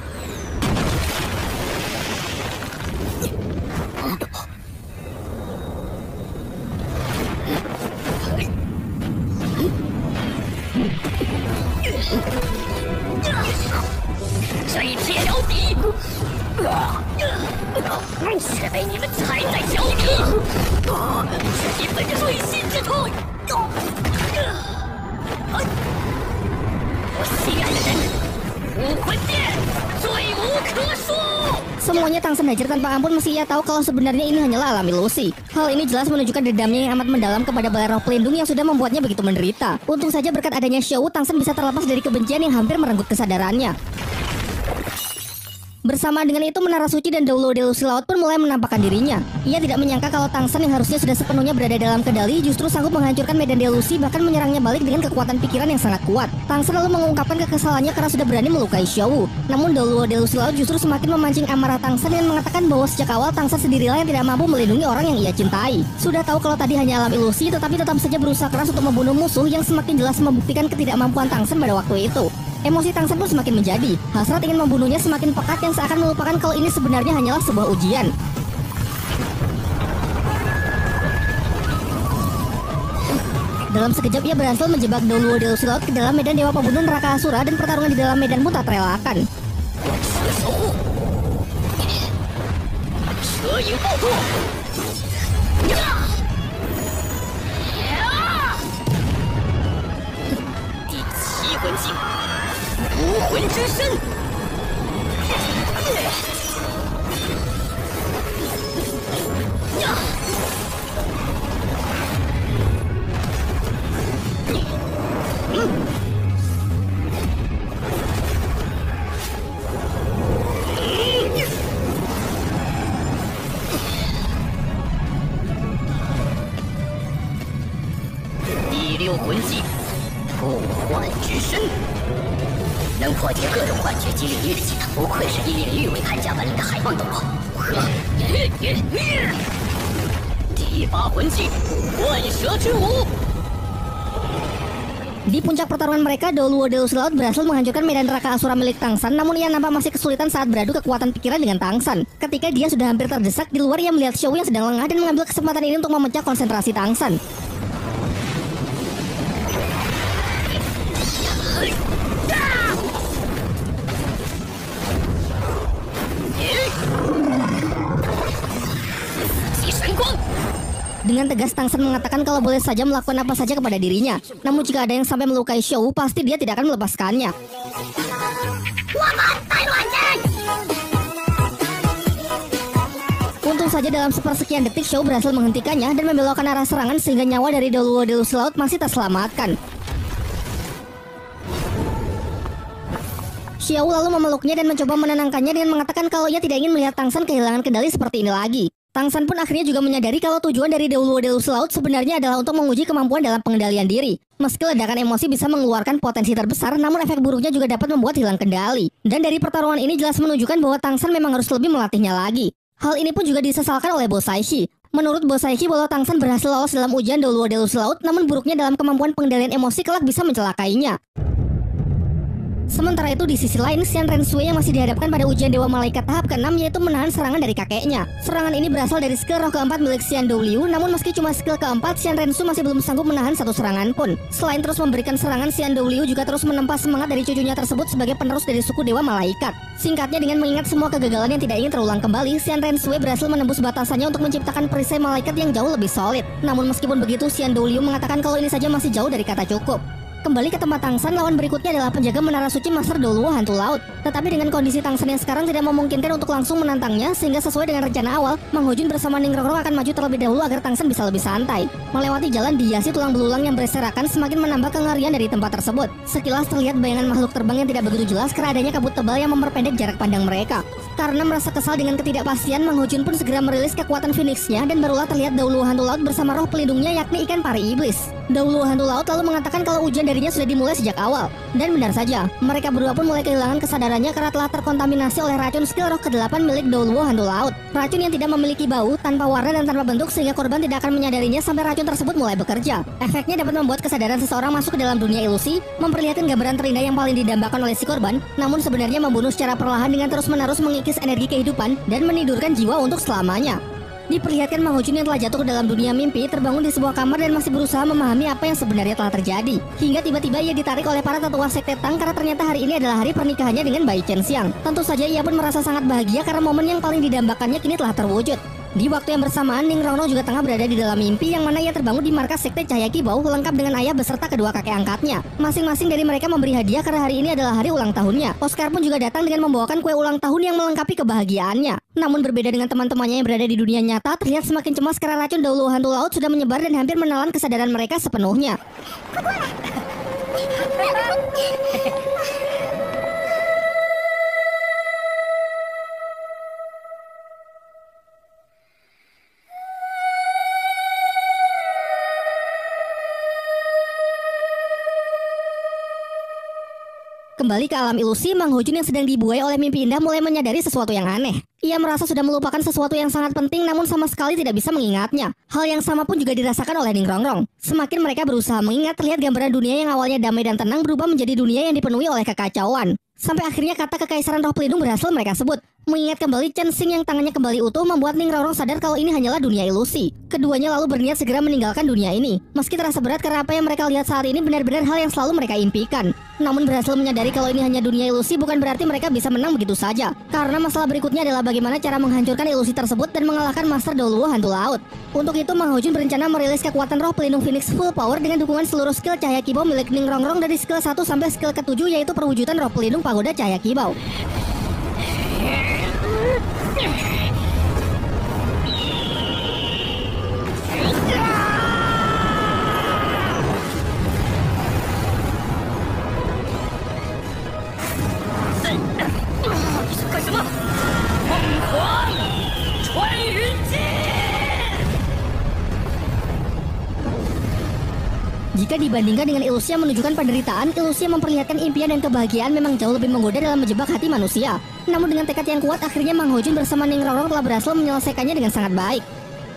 这一铁了地，却被你们踩在脚底，是你们锥心之痛。我心爱的人，武魂殿罪无可恕。 Semuanya Tang Sen hajar tanpa ampun meski ia tahu kalau sebenarnya ini hanyalah alam ilusi. Hal ini jelas menunjukkan dendamnya yang amat mendalam kepada balai roh pelindung yang sudah membuatnya begitu menderita. Untung saja berkat adanya Xiao, Tang Sen bisa terlepas dari kebencian yang hampir merenggut kesadarannya. Bersama dengan itu menara suci dan Douluo Delusi Laut pun mulai menampakkan dirinya. Ia tidak menyangka kalau Tang Sen yang harusnya sudah sepenuhnya berada dalam kendali justru sanggup menghancurkan medan delusi bahkan menyerangnya balik dengan kekuatan pikiran yang sangat kuat. Tang Sen lalu mengungkapkan kekesalannya karena sudah berani melukai Xiao. Namun Douluo Delusi Laut justru semakin memancing amarah Tang Sen dengan mengatakan bahwa sejak awal Tang Sen sendirilah yang tidak mampu melindungi orang yang ia cintai. Sudah tahu kalau tadi hanya alam ilusi tetapi tetap saja berusaha keras untuk membunuh musuh yang semakin jelas membuktikan ketidakmampuan Tang Sen pada waktu itu. Emosi Tang Sen pun semakin menjadi. Hasrat ingin membunuhnya semakin pekat yang seakan melupakan kalau ini sebenarnya hanyalah sebuah ujian. Dalam sekejap ia berhasil menjebak Douluo Delusi Laut ke dalam medan Dewa Pembunuh Neraka Asura dan pertarungan di dalam medan pun tak terelakkan. Di puncak pertarungan mereka, Douluo Delusi Laut berhasil menghancurkan medan neraka Asura milik Tang Sen, namun ia nampak masih kesulitan saat beradu kekuatan pikiran dengan Tang Sen. Ketika dia sudah hampir terdesak, di luar ia melihat Xiao yang sedang lengah dan mengambil kesempatan ini untuk memecah konsentrasi Tang Sen. Dengan tegas Tang Sen mengatakan kalau boleh saja melakukan apa saja kepada dirinya. Namun jika ada yang sampai melukai Xiao, pasti dia tidak akan melepaskannya. Untung saja dalam sepersekian detik Xiao berhasil menghentikannya dan membelokkan arah serangan sehingga nyawa dari Douluo Delusi Laut masih terselamatkan. Xiao lalu memeluknya dan mencoba menenangkannya dengan mengatakan kalau ia tidak ingin melihat Tang Sen kehilangan kendali seperti ini lagi. Tang Sen pun akhirnya juga menyadari kalau tujuan dari Douluo Delusi Laut sebenarnya adalah untuk menguji kemampuan dalam pengendalian diri. Meski ledakan emosi bisa mengeluarkan potensi terbesar, namun efek buruknya juga dapat membuat hilang kendali. Dan dari pertarungan ini jelas menunjukkan bahwa Tang Sen memang harus lebih melatihnya lagi. Hal ini pun juga disesalkan oleh Bo Saishi. Menurut Bo Saishi bahwa Tang Sen berhasil lolos dalam ujian Douluo Delusi Laut, namun buruknya dalam kemampuan pengendalian emosi kelak bisa mencelakainya. Sementara itu di sisi lain, Xian Rensui yang masih dihadapkan pada ujian Dewa Malaikat tahap ke-6 yaitu menahan serangan dari kakeknya. Serangan ini berasal dari skill roh keempat milik Xian Douliu, namun meski cuma skill keempat, Xian Rensu masih belum sanggup menahan satu serangan pun. Selain terus memberikan serangan, Xian Douliu juga terus menempa semangat dari cucunya tersebut sebagai penerus dari suku Dewa Malaikat. Singkatnya, dengan mengingat semua kegagalan yang tidak ingin terulang kembali, Xian Rensui berhasil menembus batasannya untuk menciptakan perisai malaikat yang jauh lebih solid. Namun meskipun begitu, Xian Douliu mengatakan kalau ini saja masih jauh dari kata cukup. Kembali ke tempat Tang Sen, lawan berikutnya adalah penjaga menara suci Master Douluo Hantu Laut. Tetapi dengan kondisi Tang Sen yang sekarang tidak memungkinkan untuk langsung menantangnya, sehingga sesuai dengan rencana awal, Mang Hojun bersama Ning Rongrong akan maju terlebih dahulu agar Tang Sen bisa lebih santai. Melewati jalan dihiasi tulang belulang yang berserakan semakin menambah kengerian dari tempat tersebut. Sekilas terlihat bayangan makhluk terbang yang tidak begitu jelas karena adanya kabut tebal yang memperpendek jarak pandang mereka. Karena merasa kesal dengan ketidakpastian, Mang Hojun pun segera merilis kekuatan Phoenix-nya dan barulah terlihat Douluo Hantu Laut bersama roh pelindungnya yakni ikan pari iblis. Douluo Hantu Laut lalu mengatakan kalau ujian darinya sudah dimulai sejak awal. Dan benar saja, mereka berdua pun mulai kehilangan kesadarannya karena telah terkontaminasi oleh racun skill roh ke-8 milik Douluo Hantu Laut. Racun yang tidak memiliki bau, tanpa warna dan tanpa bentuk sehingga korban tidak akan menyadarinya sampai racun tersebut mulai bekerja. Efeknya dapat membuat kesadaran seseorang masuk ke dalam dunia ilusi, memperlihatkan gambaran terindah yang paling didambakan oleh si korban, namun sebenarnya membunuh secara perlahan dengan terus-menerus mengikis energi kehidupan dan menidurkan jiwa untuk selamanya. Diperlihatkan Mang Hojun yang telah jatuh ke dalam dunia mimpi terbangun di sebuah kamar dan masih berusaha memahami apa yang sebenarnya telah terjadi. Hingga tiba-tiba ia ditarik oleh para tetua sekte Tang karena ternyata hari ini adalah hari pernikahannya dengan Bai Chen Xiang. Tentu saja ia pun merasa sangat bahagia karena momen yang paling didambakannya kini telah terwujud. Di waktu yang bersamaan, Ning Rongrong juga tengah berada di dalam mimpi yang mana ia terbangun di markas sekte Cahaya Kibau lengkap dengan ayah beserta kedua kakek angkatnya. Masing-masing dari mereka memberi hadiah karena hari ini adalah hari ulang tahunnya. Oscar pun juga datang dengan membawakan kue ulang tahun yang melengkapi kebahagiaannya. Namun berbeda dengan teman-temannya yang berada di dunia nyata, terlihat semakin cemas karena racun Dauluo hantu laut sudah menyebar dan hampir menelan kesadaran mereka sepenuhnya. Kembali ke alam ilusi, Mang Hojun yang sedang dibuai oleh mimpi indah mulai menyadari sesuatu yang aneh. Ia merasa sudah melupakan sesuatu yang sangat penting namun sama sekali tidak bisa mengingatnya. Hal yang sama pun juga dirasakan oleh Ning Rongrong. Semakin mereka berusaha mengingat, terlihat gambaran dunia yang awalnya damai dan tenang berubah menjadi dunia yang dipenuhi oleh kekacauan. Sampai akhirnya kata kekaisaran roh pelindung berhasil mereka sebut. Mengingat kembali Chen Xing yang tangannya kembali utuh membuat Ning Rongrong sadar kalau ini hanyalah dunia ilusi. Keduanya lalu berniat segera meninggalkan dunia ini. Meski terasa berat karena apa yang mereka lihat saat ini benar-benar hal yang selalu mereka impikan. Namun berhasil menyadari kalau ini hanya dunia ilusi bukan berarti mereka bisa menang begitu saja. Karena masalah berikutnya adalah bagaimana cara menghancurkan ilusi tersebut dan mengalahkan Master Dauluo hantu laut. Untuk itu Mang Hojun berencana merilis kekuatan roh pelindung Phoenix Full Power dengan dukungan seluruh skill Cahaya Kibau milik Ning Rongrong dari skill 1 sampai skill ke-7 yaitu perwujudan roh pelindung Pagoda Cahaya Kibau. Jika dibandingkan dengan ilusi yang menunjukkan penderitaan, ilusi yang memperlihatkan impian dan kebahagiaan memang jauh lebih menggoda dalam menjebak hati manusia. Namun dengan tekad yang kuat, akhirnya Mang Hojun bersama Ning Rongrong telah berhasil menyelesaikannya dengan sangat baik.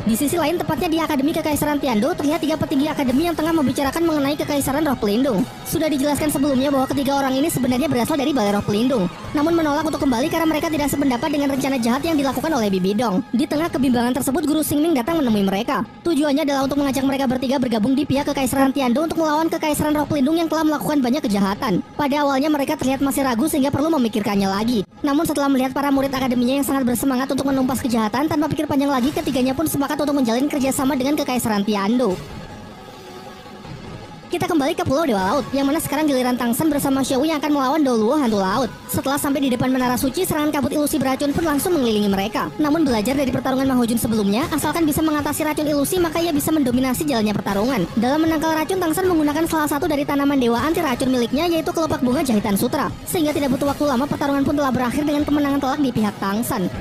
Di sisi lain, tepatnya di Akademi Kekaisaran Tiando, terlihat 3 petinggi akademi yang tengah membicarakan mengenai Kekaisaran Roh Pelindung. Sudah dijelaskan sebelumnya bahwa ketiga orang ini sebenarnya berasal dari Balai Roh Pelindung, namun menolak untuk kembali karena mereka tidak sependapat dengan rencana jahat yang dilakukan oleh Bibi Dong. Di tengah kebimbangan tersebut, Guru Xingming datang menemui mereka. Tujuannya adalah untuk mengajak mereka bertiga bergabung di pihak Kekaisaran Tiando untuk melawan Kekaisaran Roh Pelindung yang telah melakukan banyak kejahatan. Pada awalnya mereka terlihat masih ragu sehingga perlu memikirkannya lagi. Namun setelah melihat para murid akademinya yang sangat bersemangat untuk menumpas kejahatan, tanpa pikir panjang lagi ketiganya pun sepakat untuk menjalin kerjasama dengan Kekaisaran Tiando. Kita kembali ke Pulau Dewa Laut, yang mana sekarang giliran Tangsan bersama Xiao yang akan melawan Dauluo hantu laut. Setelah sampai di depan Menara Suci, serangan kabut ilusi beracun pun langsung mengelilingi mereka. Namun belajar dari pertarungan Mang Hojun sebelumnya, asalkan bisa mengatasi racun ilusi maka ia bisa mendominasi jalannya pertarungan. Dalam menangkal racun, Tangsan menggunakan salah satu dari tanaman dewa anti racun miliknya, yaitu kelopak bunga jahitan sutra. Sehingga tidak butuh waktu lama, pertarungan pun telah berakhir dengan kemenangan telak di pihak Tangsan.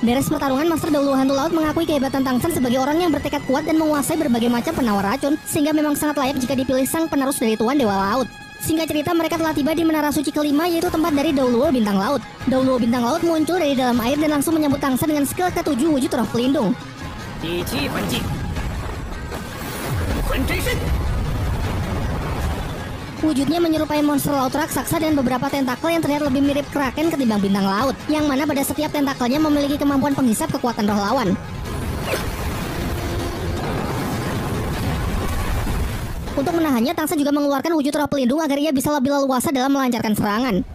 Beres pertarungan, Master Dauluo hantu laut mengakui kehebatan Tangsan sebagai orang yang bertekad kuat dan menguasai berbagai macam penawar racun, sehingga memang sangat layak jika dipilih sang penerus dari Tuan Dewa Laut. Singkat cerita, mereka telah tiba di Menara Suci kelima, yaitu tempat dari Dauluo Bintang Laut. Dauluo Bintang Laut muncul dari dalam air dan langsung menyambut Tangsan dengan skill ke-7 wujud roh pelindung. Wujudnya menyerupai monster laut raksasa dan beberapa tentakel yang terlihat lebih mirip kraken ketimbang bintang laut, yang mana pada setiap tentakelnya memiliki kemampuan penghisap kekuatan roh lawan. Untuk menahannya, Tangsan juga mengeluarkan wujud roh pelindung agar ia bisa lebih leluasa dalam melancarkan serangan.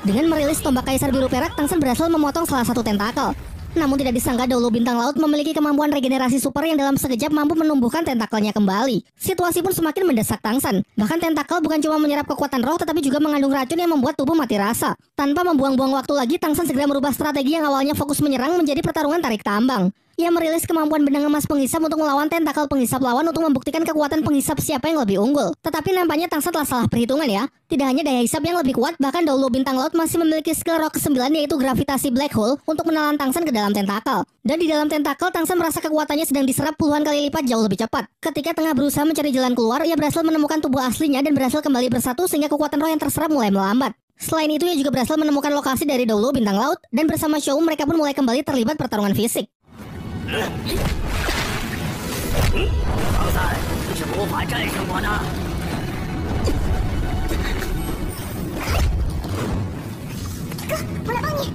Dengan merilis tombak kaisar biru perak, Tangsan berhasil memotong salah satu tentakel. Namun tidak disangka Dauluo Bintang Laut memiliki kemampuan regenerasi super yang dalam sekejap mampu menumbuhkan tentakelnya kembali. Situasi pun semakin mendesak Tangsan. Bahkan tentakel bukan cuma menyerap kekuatan roh tetapi juga mengandung racun yang membuat tubuh mati rasa. Tanpa membuang-buang waktu lagi, Tangsan segera merubah strategi yang awalnya fokus menyerang menjadi pertarungan tarik tambang. Ia merilis kemampuan benang emas penghisap untuk melawan tentakel penghisap lawan untuk membuktikan kekuatan penghisap siapa yang lebih unggul. Tetapi nampaknya Tangsan telah salah perhitungan ya. Tidak hanya daya hisap yang lebih kuat, bahkan Douluo bintang laut masih memiliki skill roh ke-9 yaitu gravitasi black hole untuk menelan Tangsan ke dalam tentakel. Dan di dalam tentakel, Tangsan merasa kekuatannya sedang diserap puluhan kali lipat jauh lebih cepat. Ketika tengah berusaha mencari jalan keluar, ia berhasil menemukan tubuh aslinya dan berhasil kembali bersatu sehingga kekuatan roh yang terserap mulai melambat. Selain itu, ia juga berhasil menemukan lokasi dari Douluo bintang laut dan bersama Shou mereka pun mulai kembali terlibat pertarungan fisik. 唐三，你是无法战胜我的。哥，我来帮你。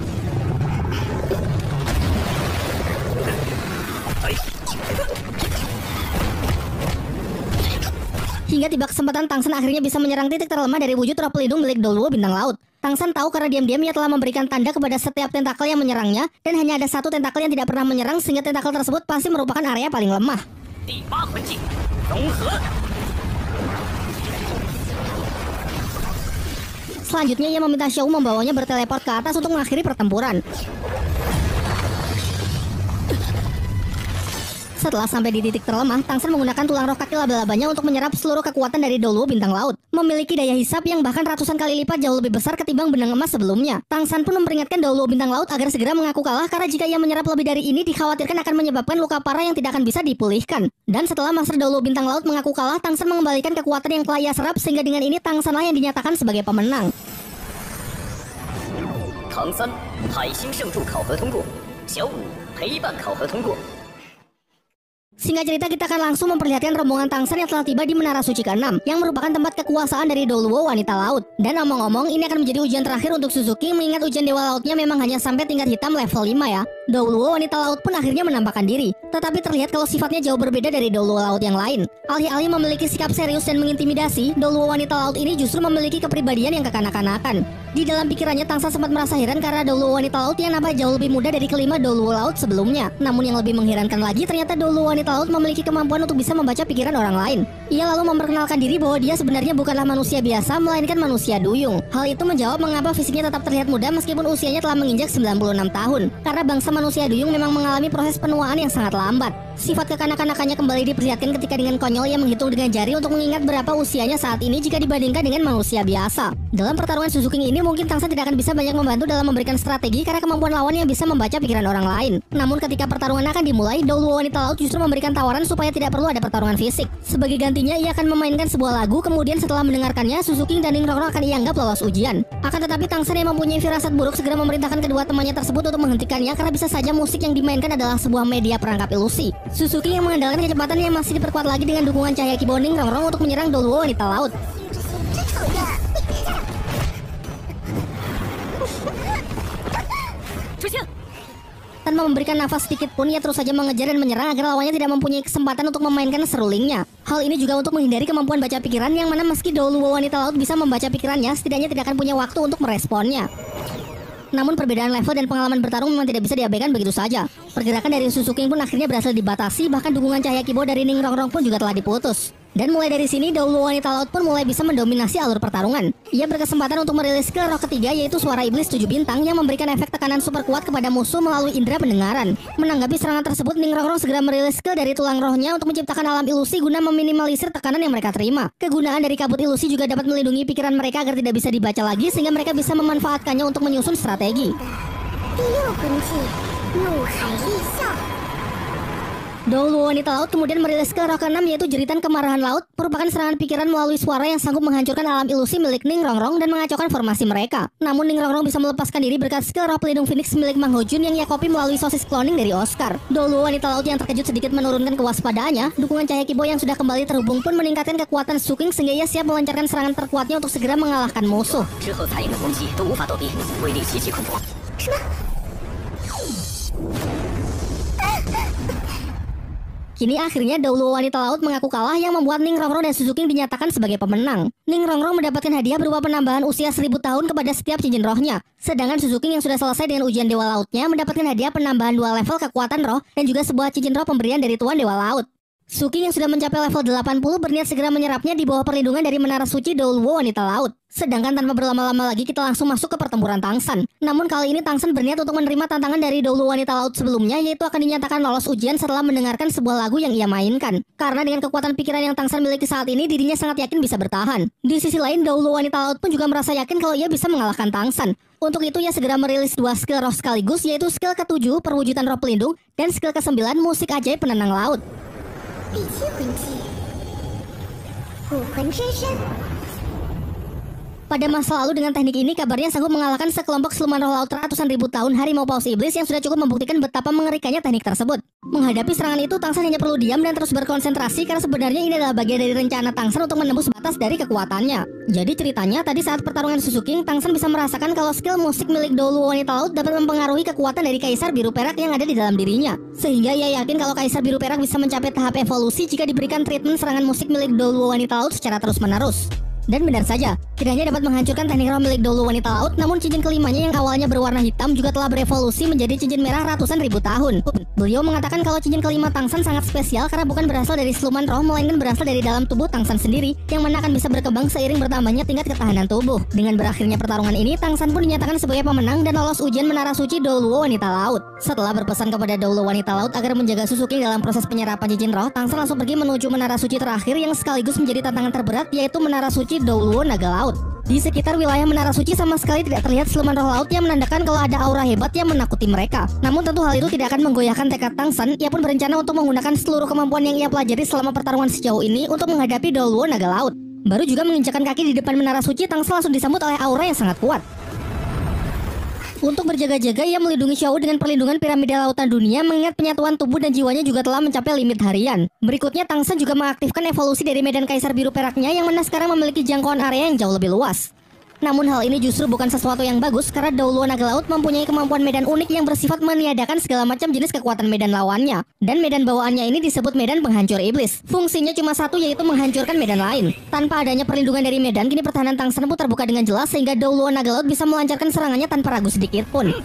Hingga tiba kesempatan Tangsan akhirnya bisa menyerang titik terlemah dari wujud roh pelindung milik Douluo bintang laut. Tangsan tahu karena diam-diam ia telah memberikan tanda kepada setiap tentakel yang menyerangnya dan hanya ada satu tentakel yang tidak pernah menyerang sehingga tentakel tersebut pasti merupakan area paling lemah. 第八魂技融合。 Selanjutnya ia meminta Shou membawanya berteleport ke atas untuk mengakhiri pertempuran. Setelah sampai di titik terlemah, Tangsan menggunakan tulang roh kaki laba-labanya untuk menyerap seluruh kekuatan dari Douluo bintang laut. Memiliki daya hisap yang bahkan ratusan kali lipat jauh lebih besar ketimbang benang emas sebelumnya. Tangsan pun memperingatkan Douluo bintang laut agar segera mengaku kalah karena jika ia menyerap lebih dari ini dikhawatirkan akan menyebabkan luka parah yang tidak akan bisa dipulihkan. Dan setelah Master Douluo bintang laut mengaku kalah, Tangsan mengembalikan kekuatan yang telah ia serap sehingga dengan ini Tangsanlah yang dinyatakan sebagai pemenang. 唐三，海星圣柱考核通过；小五，陪伴考核通过。 Singkat cerita, kita akan langsung memperlihatkan rombongan Tangsan yang telah tiba di Menara Suci ke-6 yang merupakan tempat kekuasaan dari Douluo wanita laut. Dan omong-omong, ini akan menjadi ujian terakhir untuk Suzuki mengingat ujian Dewa Lautnya memang hanya sampai tingkat hitam level 5 ya. Douluo wanita laut pun akhirnya menampakkan diri. Tetapi terlihat kalau sifatnya jauh berbeda dari Douluo laut yang lain. Alih-alih memiliki sikap serius dan mengintimidasi, Douluo wanita laut ini justru memiliki kepribadian yang kekanak-kanakan. Di dalam pikirannya, Tangsan sempat merasa heran karena Douluo wanita laut yang nampak jauh lebih muda dari kelima Douluo laut sebelumnya. Namun yang lebih mengherankan lagi, ternyata Douluo wanita laut memiliki kemampuan untuk bisa membaca pikiran orang lain. Ia lalu memperkenalkan diri bahwa dia sebenarnya bukanlah manusia biasa, melainkan manusia duyung. Hal itu menjawab mengapa fisiknya tetap terlihat muda meskipun usianya telah menginjak 96 tahun. Karena bangsa manusia duyung memang mengalami proses penuaan yang sangat lambat. Sifat kekanak-kanakannya kembali diperlihatkan ketika dengan konyol ia menghitung dengan jari untuk mengingat berapa usianya saat ini jika dibandingkan dengan manusia biasa. Dalam pertarungan Suzuki ini mungkin Tangsan tidak akan bisa banyak membantu dalam memberikan strategi karena kemampuan lawan yang bisa membaca pikiran orang lain. Namun ketika pertarungan akan dimulai, Douluo wanita laut justru memberikan tawaran supaya tidak perlu ada pertarungan fisik. Sebagai gantinya, ia akan memainkan sebuah lagu, kemudian setelah mendengarkannya, Suzuki dan Ningrong akan dianggap lolos ujian. Akan tetapi Tangsan yang mempunyai firasat buruk segera memerintahkan kedua temannya tersebut untuk menghentikannya karena bisa saja musik yang dimainkan adalah sebuah media perangkap ilusi. Suzuki yang mengandalkan kecepatan yang masih diperkuat lagi dengan dukungan cahaya Kibo Ningrong untuk menyerang Douluo wanita laut. 出现。 Tanpa memberikan nafas sedikit pun, ia terus saja mengejar dan menyerang agar lawannya tidak mempunyai kesempatan untuk memainkan serulingnya. Hal ini juga untuk menghindari kemampuan baca pikiran yang mana meski Douluo wanita laut bisa membaca pikirannya, setidaknya tidak akan punya waktu untuk meresponnya. Namun perbedaan level dan pengalaman bertarung memang tidak bisa diabaikan begitu saja. Pergerakan dari Suzuki pun akhirnya berhasil dibatasi, bahkan dukungan cahaya Kibo dari Ningrong pun juga telah diputus. Dan mulai dari sini, Douluo wanita laut pun mulai bisa mendominasi alur pertarungan. Ia berkesempatan untuk merilis skill roh ketiga yaitu suara iblis 7 bintang yang memberikan efek tekanan super kuat kepada musuh melalui indera pendengaran. Menanggapi serangan tersebut, Ningrong segera merilis skill dari tulang rohnya untuk menciptakan alam ilusi guna meminimalisir tekanan yang mereka terima. Kegunaan dari kabut ilusi juga dapat melindungi pikiran mereka agar tidak bisa dibaca lagi sehingga mereka bisa memanfaatkannya untuk menyusun strategi. 第六魂技怒海厉啸。 Douluo wanita laut kemudian merilis skill roh ke-6 yaitu jeritan kemarahan laut, merupakan serangan pikiran melalui suara yang sanggup menghancurkan alam ilusi milik Ningrong dan mengacaukan formasi mereka. Namun Ningrong bisa melepaskan diri berkat skill roh pelindung Phoenix milik Mang Hojun yang ia copy melalui sosis cloning dari Oscar. Douluo wanita laut yang terkejut sedikit menurunkan kewaspadaannya, dukungan cahaya Kibo yang sudah kembali terhubung pun meningkatkan kekuatan Suking sehingga ia siap melancarkan serangan terkuatnya untuk segera mengalahkan musuh. 之后采用的攻击都无法躲避，威力极其恐怖。 Kini akhirnya Douluo wanita laut mengaku kalah yang membuat Ningrong dan Suzuki dinyatakan sebagai pemenang. Ningrong mendapatkan hadiah berupa penambahan usia 1000 tahun kepada setiap cincin rohnya. Sedangkan Suzuki yang sudah selesai dengan ujian Dewa Lautnya mendapatkan hadiah penambahan 2 level kekuatan roh dan juga sebuah cincin roh pemberian dari Tuan Dewa Laut. Suking yang sudah mencapai level 80 berniat segera menyerapnya di bawah perlindungan dari menara suci Douluo wanita laut. Sedangkan tanpa berlama-lama lagi kita langsung masuk ke pertempuran Tangsan. Namun kali ini Tangsan berniat untuk menerima tantangan dari Douluo wanita laut sebelumnya, yaitu akan dinyatakan lolos ujian setelah mendengarkan sebuah lagu yang ia mainkan. Karena dengan kekuatan pikiran yang Tangsan miliki saat ini, dirinya sangat yakin bisa bertahan. Di sisi lain, Douluo wanita laut pun juga merasa yakin kalau ia bisa mengalahkan Tangsan. Untuk itu ia segera merilis dua skill roh sekaligus, yaitu skill ke-7 perwujudan roh pelindung dan skill ke-9 musik ajaib penenang laut. 第七魂技，武魂之身。 Pada masa lalu dengan teknik ini kabarnya sanggup mengalahkan sekelompok siluman roh laut ratusan ribu tahun harimau paus iblis yang sudah cukup membuktikan betapa mengerikannya teknik tersebut. Menghadapi serangan itu Tangsan hanya perlu diam dan terus berkonsentrasi karena sebenarnya ini adalah bagian dari rencana Tangsan untuk menembus batas dari kekuatannya. Jadi ceritanya tadi saat pertarungan Suzuki, Tangsan bisa merasakan kalau skill musik milik Douluo wanita laut dapat mempengaruhi kekuatan dari Kaisar Biru Perak yang ada di dalam dirinya. Sehingga ia yakin kalau Kaisar Biru Perak bisa mencapai tahap evolusi jika diberikan treatment serangan musik milik Douluo wanita laut secara terus-menerus. Dan benar saja, tidak hanya dapat menghancurkan teknik roh milik Douluo wanita laut, namun cincin kelimanya yang awalnya berwarna hitam juga telah berevolusi menjadi cincin merah ratusan ribu tahun. Beliau mengatakan kalau cincin kelima Tangsan sangat spesial karena bukan berasal dari siluman roh, melainkan berasal dari dalam tubuh Tangsan sendiri, yang mana akan bisa berkembang seiring bertambahnya tingkat ketahanan tubuh. Dengan berakhirnya pertarungan ini, Tangsan pun dinyatakan sebagai pemenang dan lolos ujian menara suci Douluo wanita laut. Setelah berpesan kepada Douluo wanita laut agar menjaga Suzuki dalam proses penyerapan cincin roh, Tangsan langsung pergi menuju menara suci terakhir yang sekaligus menjadi tantangan terberat, yaitu menara suci Douluo naga laut. Di sekitar wilayah menara suci sama sekali tidak terlihat siluman roh laut yang menandakan kalau ada aura hebat yang menakuti mereka. Namun tentu hal itu tidak akan menggoyahkan tekad Tangsan. Ia pun berencana untuk menggunakan seluruh kemampuan yang ia pelajari selama pertarungan sejauh ini untuk menghadapi Douluo naga laut. Baru juga menginjakkan kaki di depan menara suci, Tangsan langsung disambut oleh aura yang sangat kuat. Untuk berjaga-jaga, ia melindungi Xiao dengan perlindungan piramida lautan dunia, mengingat penyatuan tubuh dan jiwanya juga telah mencapai limit harian. Berikutnya, Tangsan juga mengaktifkan evolusi dari medan Kaisar Biru Peraknya yang mana sekarang memiliki jangkauan area yang jauh lebih luas. Namun hal ini justru bukan sesuatu yang bagus karena Douluo naga laut mempunyai kemampuan medan unik yang bersifat meniadakan segala macam jenis kekuatan medan lawannya. Dan medan bawaannya ini disebut medan penghancur iblis. Fungsinya cuma satu, yaitu menghancurkan medan lain. Tanpa adanya perlindungan dari medan, kini pertahanan Tangsan pun terbuka dengan jelas sehingga Douluo naga laut bisa melancarkan serangannya tanpa ragu sedikit pun.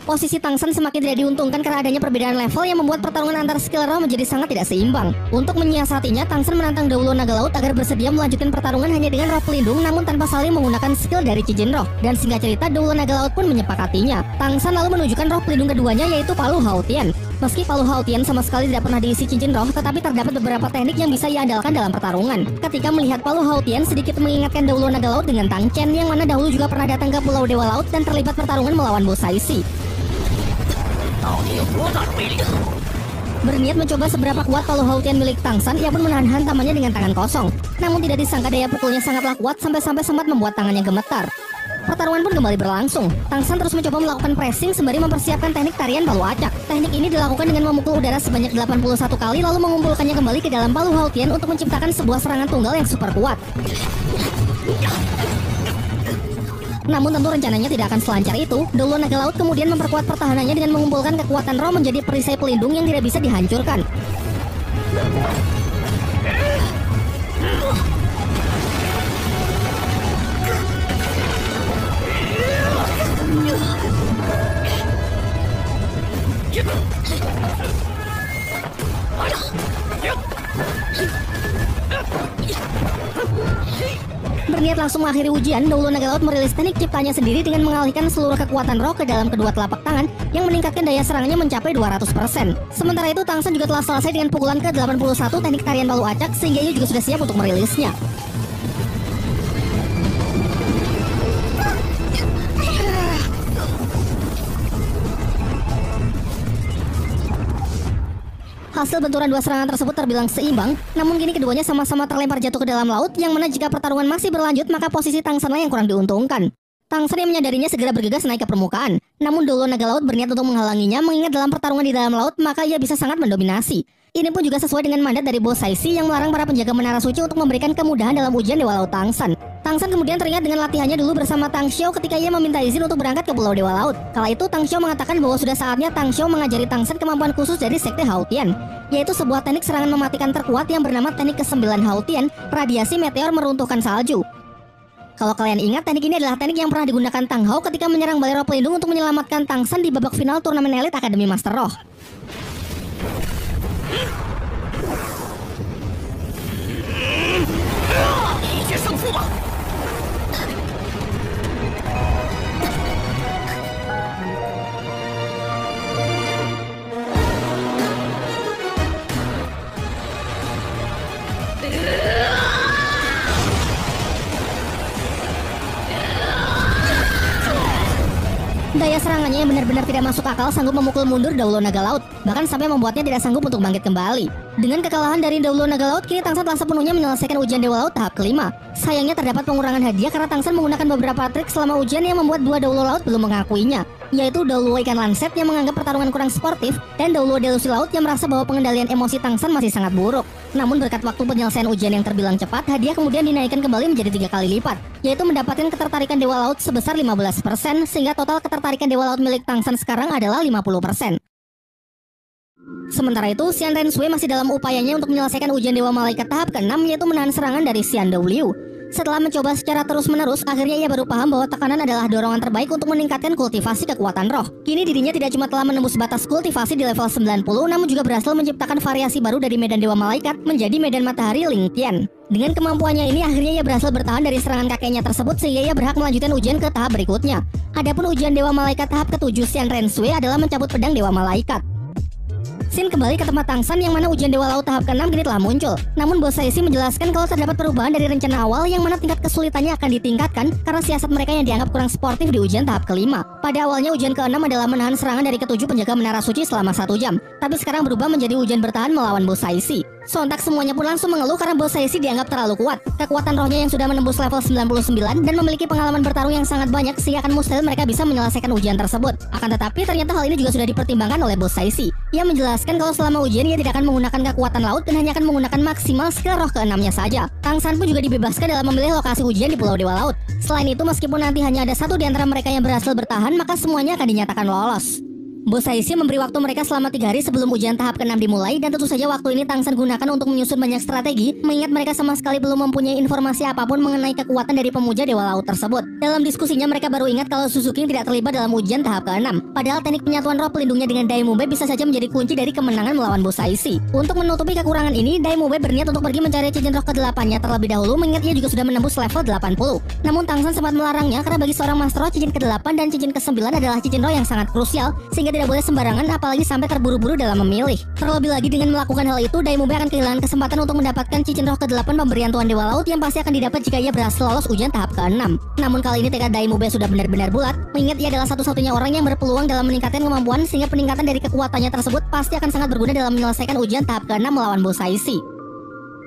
Posisi Tangsan semakin tidak diuntungkan karena adanya perbedaan level yang membuat pertarungan antar skill roh menjadi sangat tidak seimbang. Untuk menyiasatinya, Tangsan menantang Douluo naga laut agar bersedia melanjutkan pertarungan hanya dengan roh pelindung namun tanpa saling menggunakan skill dari cincin roh. Dan singkat cerita, Douluo naga laut pun menyepakatinya. Tangsan lalu menunjukkan roh pelindung keduanya, yaitu Palu Haotian. Meski Palu Haotian sama sekali tidak pernah diisi cincin roh, tetapi terdapat beberapa teknik yang bisa ia andalkan dalam pertarungan. Ketika melihat Palu Haotian, sedikit mengingatkan Douluo naga laut dengan Tang Chen yang mana dahulu juga pernah datang ke Pulau Dewa Laut dan terlibat pertarungan melawan Bosaisi. Berniat mencoba seberapa kuat Palu Haotian milik Tangsan, ia pun menahan hantamannya dengan tangan kosong. Namun tidak disangka daya pukulnya sangatlah kuat sampai-sampai sempat membuat tangannya gemetar. Pertarungan pun kembali berlangsung. Tangsan terus mencoba melakukan pressing sembari mempersiapkan teknik tarian Palu Acak. Teknik ini dilakukan dengan memukul udara sebanyak 81 kali lalu mengumpulkannya kembali ke dalam Palu Haotian untuk menciptakan sebuah serangan tunggal yang super kuat. Namun tentu rencananya tidak akan selancar itu. Douluo naga laut kemudian memperkuat pertahanannya dengan mengumpulkan kekuatan roh menjadi perisai pelindung yang tidak bisa dihancurkan. Berniat langsung mengakhiri ujian, Douluo naga laut merilis teknik ciptanya sendiri dengan mengalihkan seluruh kekuatan roh ke dalam kedua telapak tangan yang meningkatkan daya serangnya mencapai 200%. Sementara itu Tangsan juga telah selesai dengan pukulan ke-81 teknik tarian Palu Acak sehingga ia juga sudah siap untuk merilisnya. Hasil benturan dua serangan tersebut terbilang seimbang, namun kini keduanya sama-sama terlempar jatuh ke dalam laut, yang mana jika pertarungan masih berlanjut maka posisi Tangsanlah yang kurang diuntungkan. Tangsan yang menyadarinya segera bergegas naik ke permukaan, namun Douluo naga laut berniat untuk menghalanginya mengingat dalam pertarungan di dalam laut maka ia bisa sangat mendominasi. Ini pun juga sesuai dengan mandat dari Bos Saisi yang melarang para penjaga menara suci untuk memberikan kemudahan dalam ujian Dewa Laut Tangsan. Tangsan kemudian teringat dengan latihannya dulu bersama Tang Xiao ketika ia meminta izin untuk berangkat ke Pulau Dewa Laut. Kala itu Tang Xiao mengatakan bahwa sudah saatnya Tang Xiao mengajari Tangsan kemampuan khusus dari Sekte Haotian, yaitu sebuah teknik serangan mematikan terkuat yang bernama teknik ke-9 Haotian, radiasi meteor meruntuhkan salju. Kalau kalian ingat, teknik ini adalah teknik yang pernah digunakan Tang Hao ketika menyerang Balai Roh Pelindung untuk menyelamatkan Tangsan di babak final turnamen elit Akademi Master Roh. 一决胜负吧！ Daya serangannya yang benar-benar tidak masuk akal sanggup memukul mundur Daulo Naga Laut, bahkan sampai membuatnya tidak sanggup untuk bangkit kembali. Dengan kekalahan dari Daulo Naga Laut, kini Tangsan telah sepenuhnya menyelesaikan ujian Dewa Laut tahap kelima. Sayangnya terdapat pengurangan hadiah karena Tangsan menggunakan beberapa trik selama ujian yang membuat dua Daulo Laut belum mengakuinya, yaitu Daulo Ikan Lanset yang menganggap pertarungan kurang sportif, dan Daulo Delusi Laut yang merasa bahwa pengendalian emosi Tangsan masih sangat buruk. Namun berkat waktu penyelesaian ujian yang terbilang cepat, hadiah kemudian dinaikkan kembali menjadi 3 kali lipat, yaitu mendapatkan ketertarikan Dewa Laut sebesar 15%, sehingga total ketertarikan Dewa Laut milik Tangsan sekarang adalah 50%. Sementara itu, Xian Renshui masih dalam upayanya untuk menyelesaikan ujian Dewa Malaikat tahap ke-6, yaitu menahan serangan dari Xian Douliu. Setelah mencoba secara terus-menerus, akhirnya ia baru paham bahwa tekanan adalah dorongan terbaik untuk meningkatkan kultivasi kekuatan roh. Kini dirinya tidak cuma telah menembus batas kultivasi di level 90, namun juga berhasil menciptakan variasi baru dari medan Dewa Malaikat menjadi medan matahari Ling Tian. Dengan kemampuannya ini, akhirnya ia berhasil bertahan dari serangan kakeknya tersebut sehingga ia berhak melanjutkan ujian ke tahap berikutnya. Adapun ujian Dewa Malaikat tahap ke-7 Xian Renshui adalah mencabut pedang Dewa Malaikat. Sin kembali ke tempat Tangsan yang mana ujian Dewa Laut tahap ke-6 kini telah muncul. Namun Bos Saisi menjelaskan kalau terdapat perubahan dari rencana awal yang mana tingkat kesulitannya akan ditingkatkan karena siasat mereka yang dianggap kurang sportif di ujian tahap ke-5. Pada awalnya ujian ke-6 adalah menahan serangan dari ke-7 penjaga menara suci selama 1 jam, tapi sekarang berubah menjadi ujian bertahan melawan Bos Saisi. Sontak semuanya pun langsung mengeluh karena Bos Saisi dianggap terlalu kuat. Kekuatan rohnya yang sudah menembus level 99 dan memiliki pengalaman bertarung yang sangat banyak sehingga akan mustahil mereka bisa menyelesaikan ujian tersebut. Akan tetapi ternyata hal ini juga sudah dipertimbangkan oleh Bos Saisi. Ia menjelaskan kalau selama ujian ia tidak akan menggunakan kekuatan laut dan hanya akan menggunakan maksimal skill roh ke-6-nya saja. Tangsan pun juga dibebaskan dalam memilih lokasi ujian di Pulau Dewa Laut. Selain itu, meskipun nanti hanya ada satu di antara mereka yang berhasil bertahan, maka semuanya akan dinyatakan lolos. Bos Saisi memberi waktu mereka selama 3 hari sebelum ujian tahap ke-6 dimulai, dan tentu saja waktu ini Tangsan gunakan untuk menyusun banyak strategi, mengingat mereka sama sekali belum mempunyai informasi apapun mengenai kekuatan dari pemuja Dewa Laut tersebut. Dalam diskusinya mereka baru ingat kalau Suzuki tidak terlibat dalam ujian tahap ke-6, padahal teknik penyatuan roh pelindungnya dengan Daimube bisa saja menjadi kunci dari kemenangan melawan Bos Saisi. Untuk menutupi kekurangan ini, Daimube berniat untuk pergi mencari cincin roh ke-8-nya terlebih dahulu, mengingat ia juga sudah menembus level 80. Namun Tangsan sempat melarangnya karena bagi seorang Master Roh, cincin ke-8 dan cincin ke-9 adalah cincin roh yang sangat krusial, sehingga tidak boleh sembarangan apalagi sampai terburu-buru dalam memilih. Terlebih lagi dengan melakukan hal itu, Daimube akan kehilangan kesempatan untuk mendapatkan cincin roh ke-8 pemberian Tuan Dewa Laut yang pasti akan didapat jika ia berhasil lolos ujian tahap ke-6. Namun kali ini tekad Daimube sudah benar-benar bulat, mengingat ia adalah satu-satunya orang yang berpeluang dalam meningkatkan kemampuan sehingga peningkatan dari kekuatannya tersebut pasti akan sangat berguna dalam menyelesaikan ujian tahap ke-6 melawan Bos Saisi.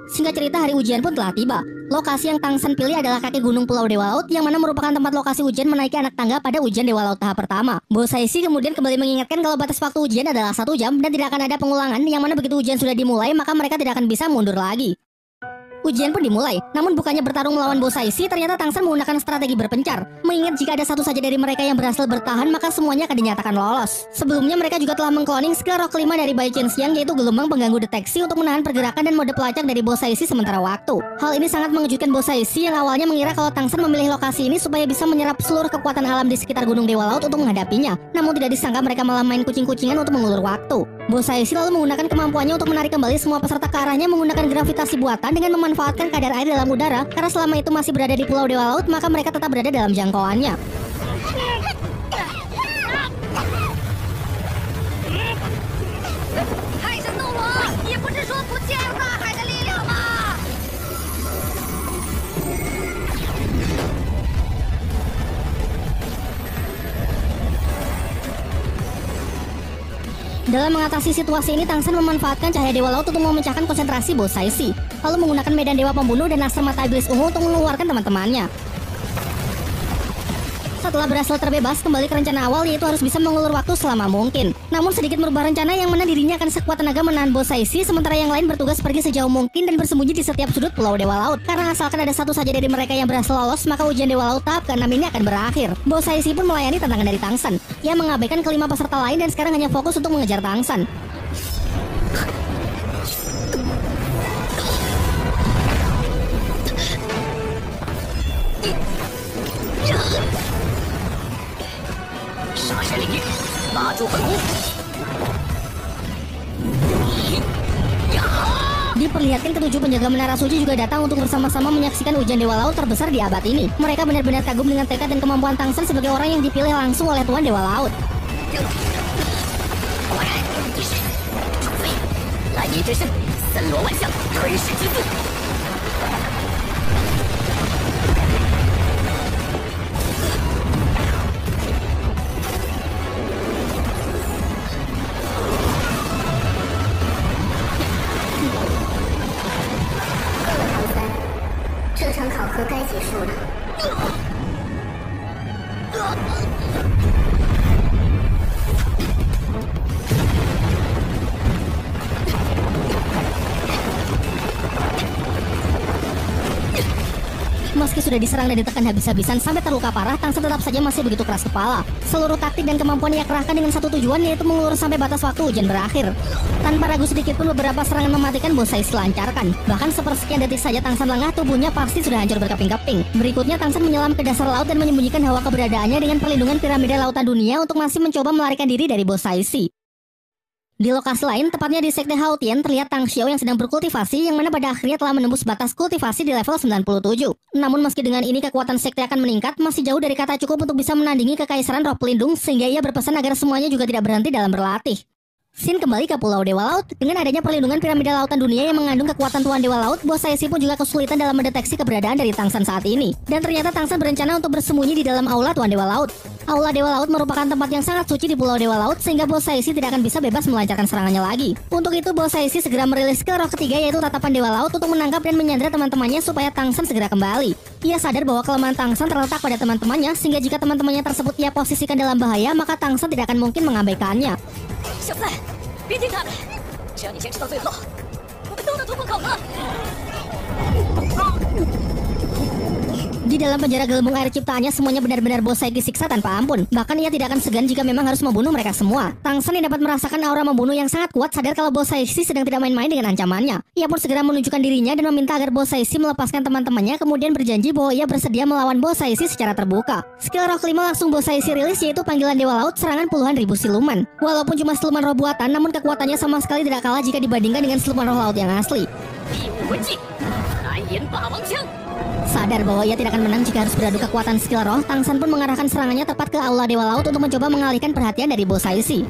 Singkat cerita, hari ujian pun telah tiba. Lokasi yang Tangsan pilih adalah kaki gunung Pulau Dewa Laut, yang mana merupakan tempat lokasi ujian menaiki anak tangga pada ujian Dewa Laut tahap pertama. Bos Saisi kemudian kembali mengingatkan kalau batas waktu ujian adalah 1 jam dan tidak akan ada pengulangan, yang mana begitu ujian sudah dimulai maka mereka tidak akan bisa mundur lagi. Ujian pun dimulai, namun bukannya bertarung melawan Bos Saisi, ternyata Tangsan menggunakan strategi berpencar. Mengingat jika ada satu saja dari mereka yang berhasil bertahan, maka semuanya akan dinyatakan lolos. Sebelumnya mereka juga telah mengkloning skill roh kelima dari Bai Qianxiang, yaitu gelombang pengganggu deteksi untuk menahan pergerakan dan mode pelacak dari Bos Saisi sementara waktu. Hal ini sangat mengejutkan Bos Saisi yang awalnya mengira kalau Tangsan memilih lokasi ini supaya bisa menyerap seluruh kekuatan alam di sekitar Gunung Dewa Laut untuk menghadapinya. Namun tidak disangka mereka malah main kucing-kucingan untuk mengulur waktu. Bos Saisi lalu menggunakan kemampuannya untuk menarik kembali semua peserta ke arahnya menggunakan gravitasi buatan dengan memanfaatkan kadar air dalam udara, karena selama itu masih berada di Pulau Dewa Laut maka mereka tetap berada dalam jangkauannya. Dalam mengatasi situasi ini, Tangsan memanfaatkan cahaya Dewa Laut untuk memecahkan konsentrasi Bos Saisi, lalu menggunakan medan Dewa Pembunuh dan Nasr Mata Iblis Ungu untuk mengeluarkan teman-temannya. Setelah berhasil terbebas, kembali ke rencana awal yaitu harus bisa mengulur waktu selama mungkin. Namun sedikit merubah rencana yang mana dirinya akan sekuat tenaga menahan bos Saishi, sementara yang lain bertugas pergi sejauh mungkin dan bersembunyi di setiap sudut Pulau Dewa Laut. Karena asalkan ada satu saja dari mereka yang berhasil lolos, maka ujian Dewa Laut tahap ke-6 ini akan berakhir. Bos Saishi pun melayani tantangan dari Tang San. Ia mengabaikan kelima peserta lain dan sekarang hanya fokus untuk mengejar Tang San. Diperlihatkan ketujuh penjaga menara suci juga datang untuk bersama-sama menyaksikan ujian Dewa Laut terbesar di abad ini. Mereka benar-benar kagum dengan tekad dan kemampuan Tang San sebagai orang yang dipilih langsung oleh Tuan Dewa Laut. Meski sudah diserang dan ditekan habis-habisan sampai terluka parah, Tang San tetap saja masih begitu keras kepala. Seluruh taktik dan kemampuan ia kerahkan dengan satu tujuan, yaitu mengulur sampai batas waktu ujian berakhir. Tanpa ragu sedikit pun beberapa serangan mematikan bos Saishi lancarkan. Bahkan sepersekian detik saja Tang San lengah, tubuhnya pasti sudah hancur berkeping-keping. Berikutnya Tang San menyelam ke dasar laut dan menyembunyikan hawa keberadaannya dengan perlindungan piramida lautan dunia untuk masih mencoba melarikan diri dari bos Saishi. Di lokasi lain, tepatnya di Sekte Haotien, terlihat Tang Xiao yang sedang berkultivasi, yang mana pada akhirnya telah menembus batas kultivasi di level 97. Namun meski dengan ini kekuatan sekte akan meningkat, masih jauh dari kata cukup untuk bisa menandingi kekaisaran roh pelindung, sehingga ia berpesan agar semuanya juga tidak berhenti dalam berlatih. Sin kembali ke Pulau Dewa Laut. Dengan adanya perlindungan piramida lautan dunia yang mengandung kekuatan Tuan Dewa Laut, bos Saishi pun juga kesulitan dalam mendeteksi keberadaan dari Tang San saat ini. Dan ternyata Tang San berencana untuk bersembunyi di dalam aula Tuan Dewa Laut. Aula Dewa Laut merupakan tempat yang sangat suci di Pulau Dewa Laut, sehingga bos Saishi tidak akan bisa bebas melancarkan serangannya lagi. Untuk itu bos Saishi segera merilis skill roh ketiga, yaitu tatapan Dewa Laut, untuk menangkap dan menyandra teman-temannya supaya Tang San segera kembali. Ia sadar bahwa kelemahan Tang San terletak pada teman-temannya, sehingga jika teman-temannya tersebut ia posisikan dalam bahaya, maka Tang San tidak akan mungkin mengabaikannya. 别听他们，只要你坚持到最后，我们都能突破口了。 Di dalam penjara gelembung air ciptaannya, semuanya benar-benar bos Saishi siksa tanpa ampun. Bahkan ia tidak akan segan jika memang harus membunuh mereka semua. Tang San yang dapat merasakan aura membunuh yang sangat kuat sadar kalau bos Saishi sedang tidak main-main dengan ancamannya. Ia pun segera menunjukkan dirinya dan meminta agar bos Saishi melepaskan teman-temannya, kemudian berjanji bahwa ia bersedia melawan bos Saishi secara terbuka. Skill roh kelima langsung bos Saishi rilis, yaitu panggilan Dewa Laut, serangan puluhan ribu siluman. Walaupun cuma siluman roh buatan, namun kekuatannya sama sekali tidak kalah jika dibandingkan dengan siluman roh laut yang asli. Sadar bahwa ia tidak akan menang jika harus beradu kekuatan skill roh, Tang San pun mengarahkan serangannya tepat ke aula Dewa Laut untuk mencoba mengalihkan perhatian dari bos Saishi.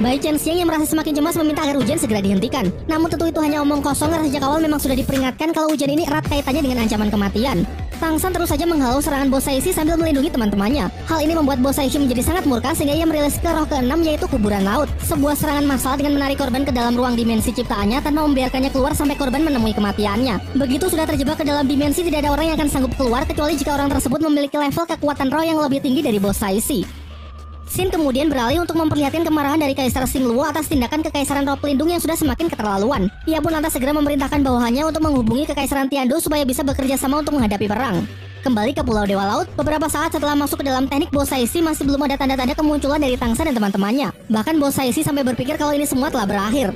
Bai Chen Xiang yang merasa semakin cemas meminta agar ujian segera dihentikan. Namun tentu itu hanya omong kosong, karena sejak awal memang sudah diperingatkan kalau ujian ini erat kaitannya dengan ancaman kematian. Tang San terus saja menghalau serangan bos Saishi sambil melindungi teman-temannya. Hal ini membuat bos Saishi menjadi sangat murka, sehingga ia merilis skill roh ke-6, yaitu kuburan laut. Sebuah serangan massal dengan menarik korban ke dalam ruang dimensi ciptaannya tanpa membiarkannya keluar sampai korban menemui kematiannya. Begitu sudah terjebak ke dalam dimensi, tidak ada orang yang akan sanggup keluar kecuali jika orang tersebut memiliki level kekuatan roh yang lebih tinggi dari bos Saishi. Sin kemudian beralih untuk memperlihatkan kemarahan dari Kaisar Xingluo atas tindakan kekaisaran roh pelindung yang sudah semakin keterlaluan. Ia pun lantas segera memerintahkan bawahannya untuk menghubungi kekaisaran Tiando supaya bisa bekerja sama untuk menghadapi perang. Kembali ke Pulau Dewa Laut, beberapa saat setelah masuk ke dalam teknik, bos Saishi masih belum ada tanda-tanda kemunculan dari Tang San dan teman-temannya. Bahkan bos Saishi sampai berpikir kalau ini semua telah berakhir.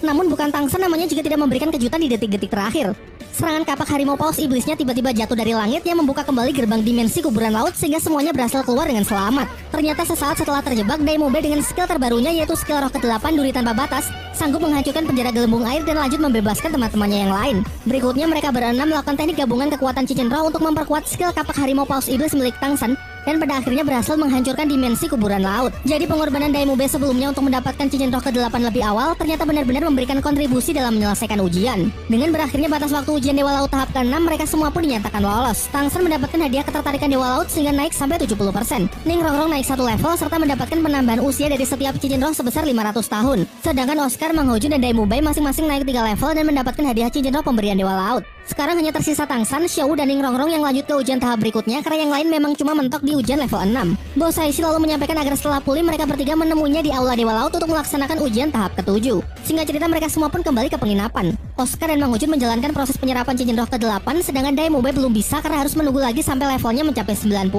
Namun bukan Tang San namanya jika tidak memberikan kejutan di detik-detik terakhir. Serangan kapak harimau paus iblisnya tiba-tiba jatuh dari langit yang membuka kembali gerbang dimensi kuburan laut sehingga semuanya berhasil keluar dengan selamat. Ternyata sesaat setelah terjebak, Daimobe dengan skill terbarunya yaitu skill roh ke-8 duri tanpa batas sanggup menghancurkan penjara gelembung air dan lanjut membebaskan teman-temannya yang lain. Berikutnya mereka berenam melakukan teknik gabungan kekuatan cincin roh untuk memperkuat skill kapak harimau paus iblis milik Tang San dan pada akhirnya berhasil menghancurkan dimensi kuburan laut. Jadi pengorbanan Daimube sebelumnya untuk mendapatkan cincin roh ke-8 lebih awal ternyata benar-benar memberikan kontribusi dalam menyelesaikan ujian. Dengan berakhirnya batas waktu ujian Dewa Laut tahap ke-6, mereka semua pun dinyatakan lolos. Tangsen mendapatkan hadiah ketertarikan Dewa Laut sehingga naik sampai 70%. Ning Rongrong naik 1 level serta mendapatkan penambahan usia dari setiap cincin roh sebesar 500 tahun. Sedangkan Oscar, Mang Hojun, dan Daimube masing-masing naik 3 level dan mendapatkan hadiah cincin roh pemberian Dewa Laut. Sekarang hanya tersisa Tangsan, Xiao, dan Ning Rongrong yang lanjut ke ujian tahap berikutnya karena yang lain memang cuma mentok di ujian level 6. Bos Saishi lalu menyampaikan agar setelah pulih mereka bertiga menemuinya di Aula Dewa Laut untuk melaksanakan ujian tahap ke-7. Singkat cerita mereka semua pun kembali ke penginapan. Oscar dan Mang Hojun menjalankan proses penyerapan cincin roh ke-8 sedangkan Daimube belum bisa karena harus menunggu lagi sampai levelnya mencapai 90.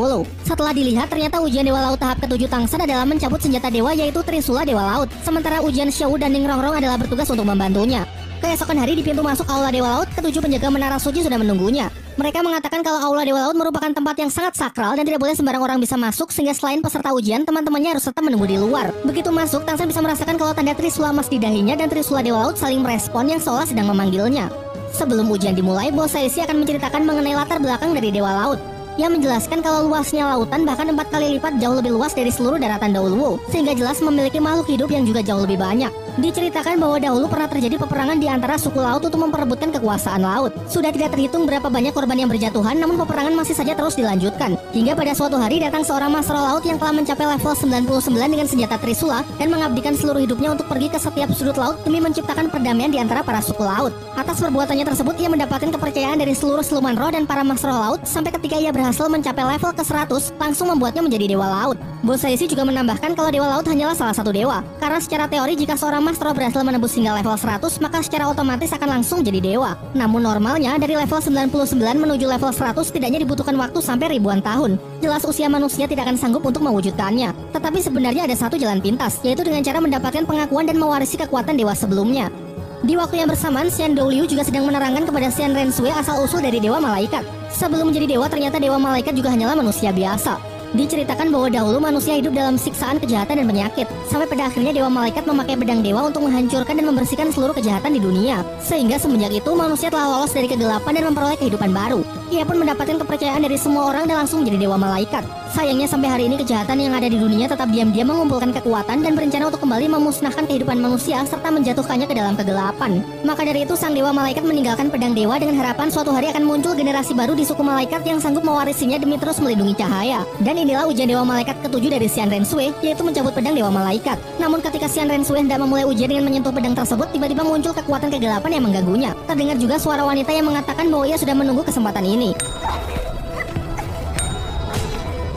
Setelah dilihat ternyata ujian Dewa Laut tahap ke-7 Tangsan adalah mencabut senjata dewa yaitu Trisula Dewa Laut. Sementara ujian Xiao dan Ning Rongrong adalah bertugas untuk membantunya. Keesokan hari di pintu masuk Aula Dewa Laut, ke-7 penjaga Menara Suci sudah menunggunya. Mereka mengatakan kalau Aula Dewa Laut merupakan tempat yang sangat sakral dan tidak boleh sembarang orang bisa masuk sehingga selain peserta ujian, teman-temannya harus tetap menunggu di luar. Begitu masuk, Tangsan bisa merasakan kalau tanda Trisula emas di dahinya dan Trisula Dewa Laut saling merespon yang seolah sedang memanggilnya. Sebelum ujian dimulai, Bos Saishi akan menceritakan mengenai latar belakang dari Dewa Laut. Ia menjelaskan kalau luasnya lautan bahkan 4 kali lipat jauh lebih luas dari seluruh daratan Daoluo, sehingga jelas memiliki makhluk hidup yang juga jauh lebih banyak. Diceritakan bahwa dahulu pernah terjadi peperangan di antara suku laut untuk memperebutkan kekuasaan laut. Sudah tidak terhitung berapa banyak korban yang berjatuhan, namun peperangan masih saja terus dilanjutkan. Hingga pada suatu hari datang seorang Master Laut yang telah mencapai level 99 dengan senjata Trisula dan mengabdikan seluruh hidupnya untuk pergi ke setiap sudut laut demi menciptakan perdamaian di antara para suku laut. Atas perbuatannya tersebut, ia mendapatkan kepercayaan dari seluruh siluman roh dan para Master Laut sampai ketika ia berhasil mencapai level ke-100, langsung membuatnya menjadi Dewa Laut. Bos Saishi juga menambahkan kalau Dewa Laut hanyalah salah satu dewa, karena secara teori jika seorang Master berhasil menembus hingga level 100, maka secara otomatis akan langsung jadi dewa. Namun normalnya dari level 99 menuju level 100 setidaknya dibutuhkan waktu sampai ribuan tahun. Jelas usia manusia tidak akan sanggup untuk mewujudkannya. Tetapi sebenarnya ada satu jalan pintas, yaitu dengan cara mendapatkan pengakuan dan mewarisi kekuatan dewa sebelumnya. Di waktu yang bersamaan, Xian Douliu juga sedang menerangkan kepada Xian Rensui asal-usul dari Dewa Malaikat. Sebelum menjadi dewa, ternyata Dewa Malaikat juga hanyalah manusia biasa. Diceritakan bahwa dahulu manusia hidup dalam siksaan kejahatan dan penyakit, sampai pada akhirnya Dewa Malaikat memakai pedang dewa untuk menghancurkan dan membersihkan seluruh kejahatan di dunia. Sehingga semenjak itu manusia telah lolos dari kegelapan dan memperoleh kehidupan baru. Ia pun mendapatkan kepercayaan dari semua orang dan langsung menjadi Dewa Malaikat. Sayangnya sampai hari ini kejahatan yang ada di dunia tetap diam-diam mengumpulkan kekuatan dan berencana untuk kembali memusnahkan kehidupan manusia serta menjatuhkannya ke dalam kegelapan. Maka dari itu sang Dewa Malaikat meninggalkan pedang dewa dengan harapan suatu hari akan muncul generasi baru di suku malaikat yang sanggup mewarisinya demi terus melindungi cahaya. Dan inilah ujian Dewa Malaikat ke-7 dari Xian Rensui, yaitu mencabut pedang Dewa Malaikat. Namun ketika Xian Rensui hendak memulai ujian dengan menyentuh pedang tersebut, tiba-tiba muncul kekuatan kegelapan yang mengganggunya. Terdengar juga suara wanita yang mengatakan bahwa ia sudah menunggu kesempatan ini.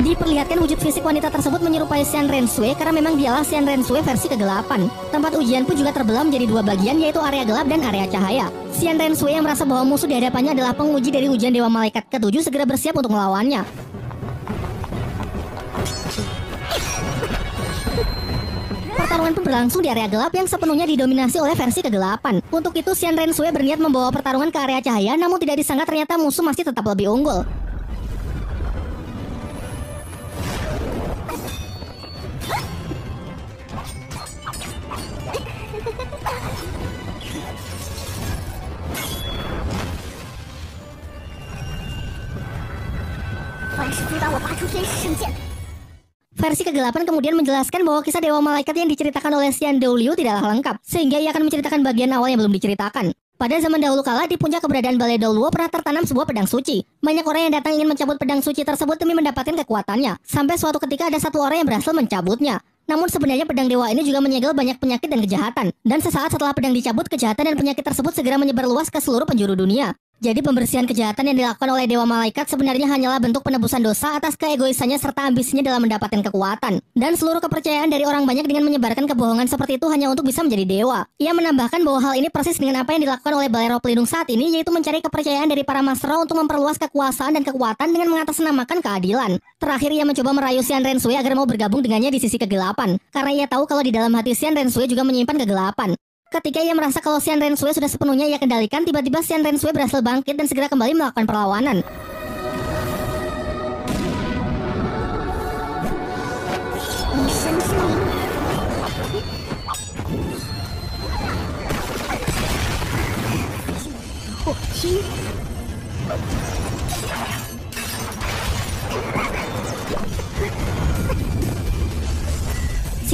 Diperlihatkan wujud fisik wanita tersebut menyerupai Xian Rensui karena memang dialah Xian Rensui versi ke-8. Tempat ujian pun juga terbelah menjadi 2 bagian, yaitu area gelap dan area cahaya. Xian Rensui yang merasa bahwa musuh di hadapannya adalah penguji dari ujian Dewa Malaikat ke-7 segera bersiap untuk melawannya. Pertarungan pun berlangsung di area gelap yang sepenuhnya didominasi oleh versi ke-8. Untuk itu Xian Rensui berniat membawa pertarungan ke area cahaya, namun tidak disangka ternyata musuh masih tetap lebih unggul. Versi ke-8 kemudian menjelaskan bahwa kisah Dewa Malaikat yang diceritakan oleh Xian Douliu tidaklah lengkap, sehingga ia akan menceritakan bagian awal yang belum diceritakan. Pada zaman dahulu kala, di puncak keberadaan Balai Daoluo pernah tertanam sebuah pedang suci. Banyak orang yang datang ingin mencabut pedang suci tersebut demi mendapatkan kekuatannya. Sampai suatu ketika ada satu orang yang berhasil mencabutnya. Namun sebenarnya pedang dewa ini juga menyegel banyak penyakit dan kejahatan. Dan sesaat setelah pedang dicabut, kejahatan dan penyakit tersebut segera menyebar luas ke seluruh penjuru dunia. Jadi pembersihan kejahatan yang dilakukan oleh Dewa Malaikat sebenarnya hanyalah bentuk penebusan dosa atas keegoisannya serta ambisinya dalam mendapatkan kekuatan. Dan seluruh kepercayaan dari orang banyak dengan menyebarkan kebohongan seperti itu hanya untuk bisa menjadi dewa. Ia menambahkan bahwa hal ini persis dengan apa yang dilakukan oleh Balai Roh Pelindung saat ini, yaitu mencari kepercayaan dari para Master Roh untuk memperluas kekuasaan dan kekuatan dengan mengatasnamakan keadilan. Terakhir ia mencoba merayu Xian Rensui agar mau bergabung dengannya di sisi kegelapan, karena ia tahu kalau di dalam hati Xian Rensui juga menyimpan kegelapan. Ketika ia merasa kalau Xian Rensui sudah sepenuhnya ia kendalikan, tiba-tiba Xian Rensui berhasil bangkit dan segera kembali melakukan perlawanan.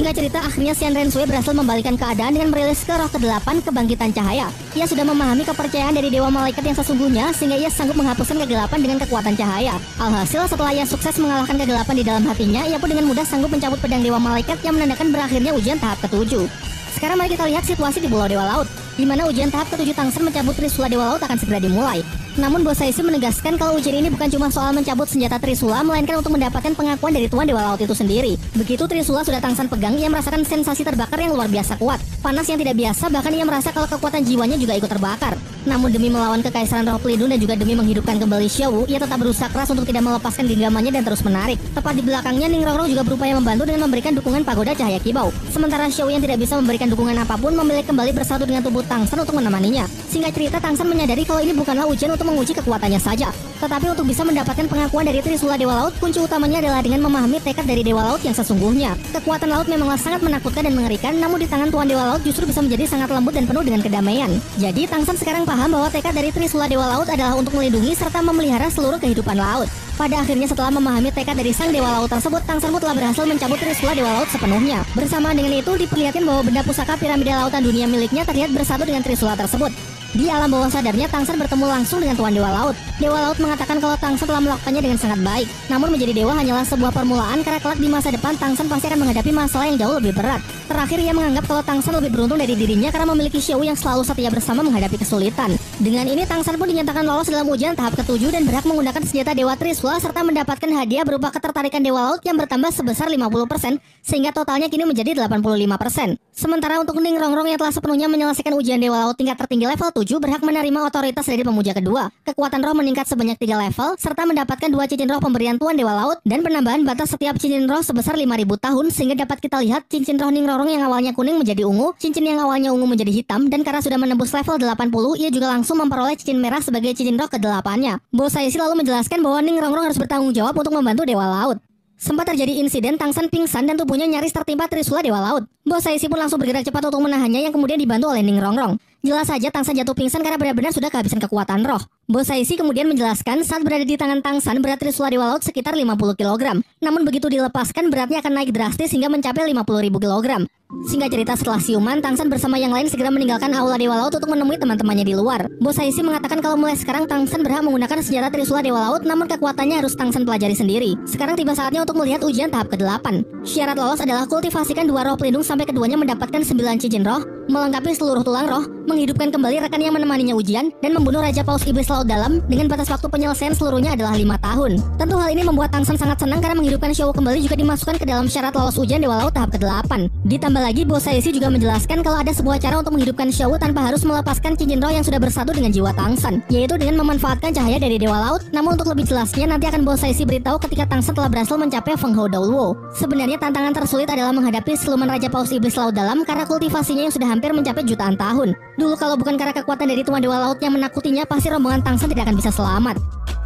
Singkat cerita, akhirnya Xian Renshui berhasil membalikan keadaan dengan merilis ke roh ke-8 kebangkitan cahaya. Ia sudah memahami kepercayaan dari dewa malaikat yang sesungguhnya sehingga ia sanggup menghapuskan kegelapan dengan kekuatan cahaya. Alhasil setelah ia sukses mengalahkan kegelapan di dalam hatinya, ia pun dengan mudah sanggup mencabut pedang dewa malaikat yang menandakan berakhirnya ujian tahap ke-7. Sekarang mari kita lihat situasi di Pulau Dewa Laut, di mana ujian tahap ke-7 Tangsen mencabut Trisula Dewa Laut akan segera dimulai. Namun Bosaishi menegaskan kalau ujian ini bukan cuma soal mencabut senjata Trisula, melainkan untuk mendapatkan pengakuan dari Tuan Dewa Laut itu sendiri. Begitu Trisula sudah Tangsen pegang, ia merasakan sensasi terbakar yang luar biasa kuat. Panas yang tidak biasa, bahkan ia merasa kalau kekuatan jiwanya juga ikut terbakar. Namun demi melawan kekaisaran roh pelindung dan juga demi menghidupkan kembali Xiaowu, ia tetap berusaha keras untuk tidak melepaskan genggamannya dan terus menarik. Tepat di belakangnya, Ning Rongrong juga berupaya membantu dengan memberikan dukungan pagoda cahaya kibau. Sementara Xiaowu yang tidak bisa memberikan dukungan apapun, memilih kembali bersatu dengan tubuh Tangsen untuk menemaninya. Singkat cerita, Tangsen menyadari kalau ini bukanlah ujian untuk menguji kekuatannya saja, tetapi untuk bisa mendapatkan pengakuan dari Trisula Dewa Laut, kunci utamanya adalah dengan memahami tekad dari Dewa Laut yang sesungguhnya. Kekuatan laut memanglah sangat menakutkan dan mengerikan, namun di tangan Tuan Dewa Laut justru bisa menjadi sangat lembut dan penuh dengan kedamaian. Jadi Tangsen sekarang paham bahwa tekad dari Trisula Dewa Laut adalah untuk melindungi serta memelihara seluruh kehidupan laut. Pada akhirnya setelah memahami tekad dari sang Dewa Laut tersebut, Tangsen pun telah berhasil mencabut Trisula Dewa Laut sepenuhnya. Bersamaan dengan itu diperlihatkan bahwa benda pusaka piramida lautan dunia miliknya terlihat bersatu dengan Trisula tersebut. Di alam bawah sadarnya, Tangsen bertemu langsung dengan Tuan Dewa Laut. Dewa Laut mengatakan kalau Tangsen telah melakukannya dengan sangat baik. Namun menjadi dewa hanyalah sebuah permulaan, karena kelak di masa depan Tangsen pasti akan menghadapi masalah yang jauh lebih berat. Terakhir ia menganggap kalau Tangsen lebih beruntung dari dirinya karena memiliki Xiaowu yang selalu setia bersama menghadapi kesulitan. Dengan ini Tangsen pun dinyatakan lolos dalam ujian tahap ke-7 dan berhak menggunakan senjata Dewa Trisula serta mendapatkan hadiah berupa ketertarikan Dewa Laut yang bertambah sebesar 50%, sehingga totalnya kini menjadi 85%. Sementara untuk Ning Rongrong yang telah sepenuhnya menyelesaikan ujian Dewa Laut tingkat tertinggi level 7 berhak menerima otoritas dari pemuja kedua. Kekuatan roh meningkat sebanyak 3 level serta mendapatkan 2 cincin roh pemberian Tuan Dewa Laut dan penambahan batas setiap cincin roh sebesar 5.000 tahun, sehingga dapat kita lihat cincin roh Ning Rongrong yang awalnya kuning menjadi ungu, cincin yang awalnya ungu menjadi hitam, dan karena sudah menembus level 80, ia juga langsung memperoleh cincin merah sebagai cincin roh ke-8-nya. Bosaishi lalu menjelaskan bahwa Ning Rongrong harus bertanggung jawab untuk membantu Dewa Laut. Sempat terjadi insiden Tangsen pingsan dan tubuhnya nyaris tertimpa Trisula Dewa Laut. Bosaishi pun langsung bergerak cepat untuk menahannya yang kemudian dibantu oleh Ning Rongrong. Jelas saja Tangsen jatuh pingsan karena benar-benar sudah kehabisan kekuatan roh. Bosaishi kemudian menjelaskan saat berada di tangan Tangsen berat Trisula Dewa Laut sekitar 50 kg. Namun begitu dilepaskan beratnya akan naik drastis hingga mencapai 50.000 kg. Singkat cerita setelah siuman, Tangsen bersama yang lain segera meninggalkan Aula Dewa Laut untuk menemui teman-temannya di luar. Bosaishi mengatakan kalau mulai sekarang Tangsen berhak menggunakan senjata Trisula Dewa Laut, namun kekuatannya harus Tangsen pelajari sendiri. Sekarang tiba saatnya untuk melihat ujian tahap ke-8. Syarat lolos adalah kultivasikan 2 roh pelindung sampai keduanya mendapatkan 9 cincin roh, melengkapi seluruh tulang roh, menghidupkan kembali rekan yang menemaninya ujian, dan membunuh Raja Paus Iblis Laut Dalam dengan batas waktu penyelesaian seluruhnya adalah 5 tahun. Tentu hal ini membuat Tangsen sangat senang karena menghidupkan Xiaowu kembali juga dimasukkan ke dalam syarat lolos ujian Dewa Laut tahap ke-8. Ditambah lagi Bosaishi juga menjelaskan kalau ada sebuah cara untuk menghidupkan Xiaowu tanpa harus melepaskan cincin roh yang sudah bersatu dengan jiwa Tangsen, yaitu dengan memanfaatkan cahaya dari Dewa Laut. Namun untuk lebih jelasnya nanti akan Bosaishi beritahu ketika Tangsen telah berhasil mencapai Feng Hou Douwo. Sebenarnya tantangan tersulit adalah menghadapi siluman Raja Paus Iblis Laut Dalam karena kultivasinya yang sudah hampir mencapai jutaan tahun. Dulu kalau bukan karena kekuatan dari Tuan Dewa Laut yang menakutinya, pasti rombongan Tangsen tidak akan bisa selamat.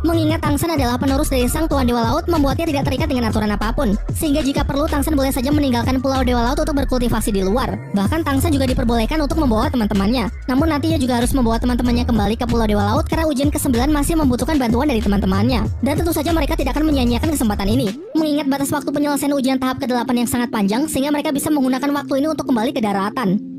Mengingat Tangsen adalah penerus dari sang Tuan Dewa Laut, membuatnya tidak terikat dengan aturan apapun. Sehingga jika perlu Tangsen boleh saja meninggalkan Pulau Dewa Laut untuk berkultivasi di luar. Bahkan Tangsen juga diperbolehkan untuk membawa teman-temannya. Namun nanti ia juga harus membawa teman-temannya kembali ke Pulau Dewa Laut karena ujian ke-9 masih membutuhkan bantuan dari teman-temannya. Dan tentu saja mereka tidak akan menyia-nyiakan kesempatan ini. Mengingat batas waktu penyelesaian ujian tahap ke-8 yang sangat panjang, sehingga mereka bisa menggunakan waktu ini untuk kembali ke daratan.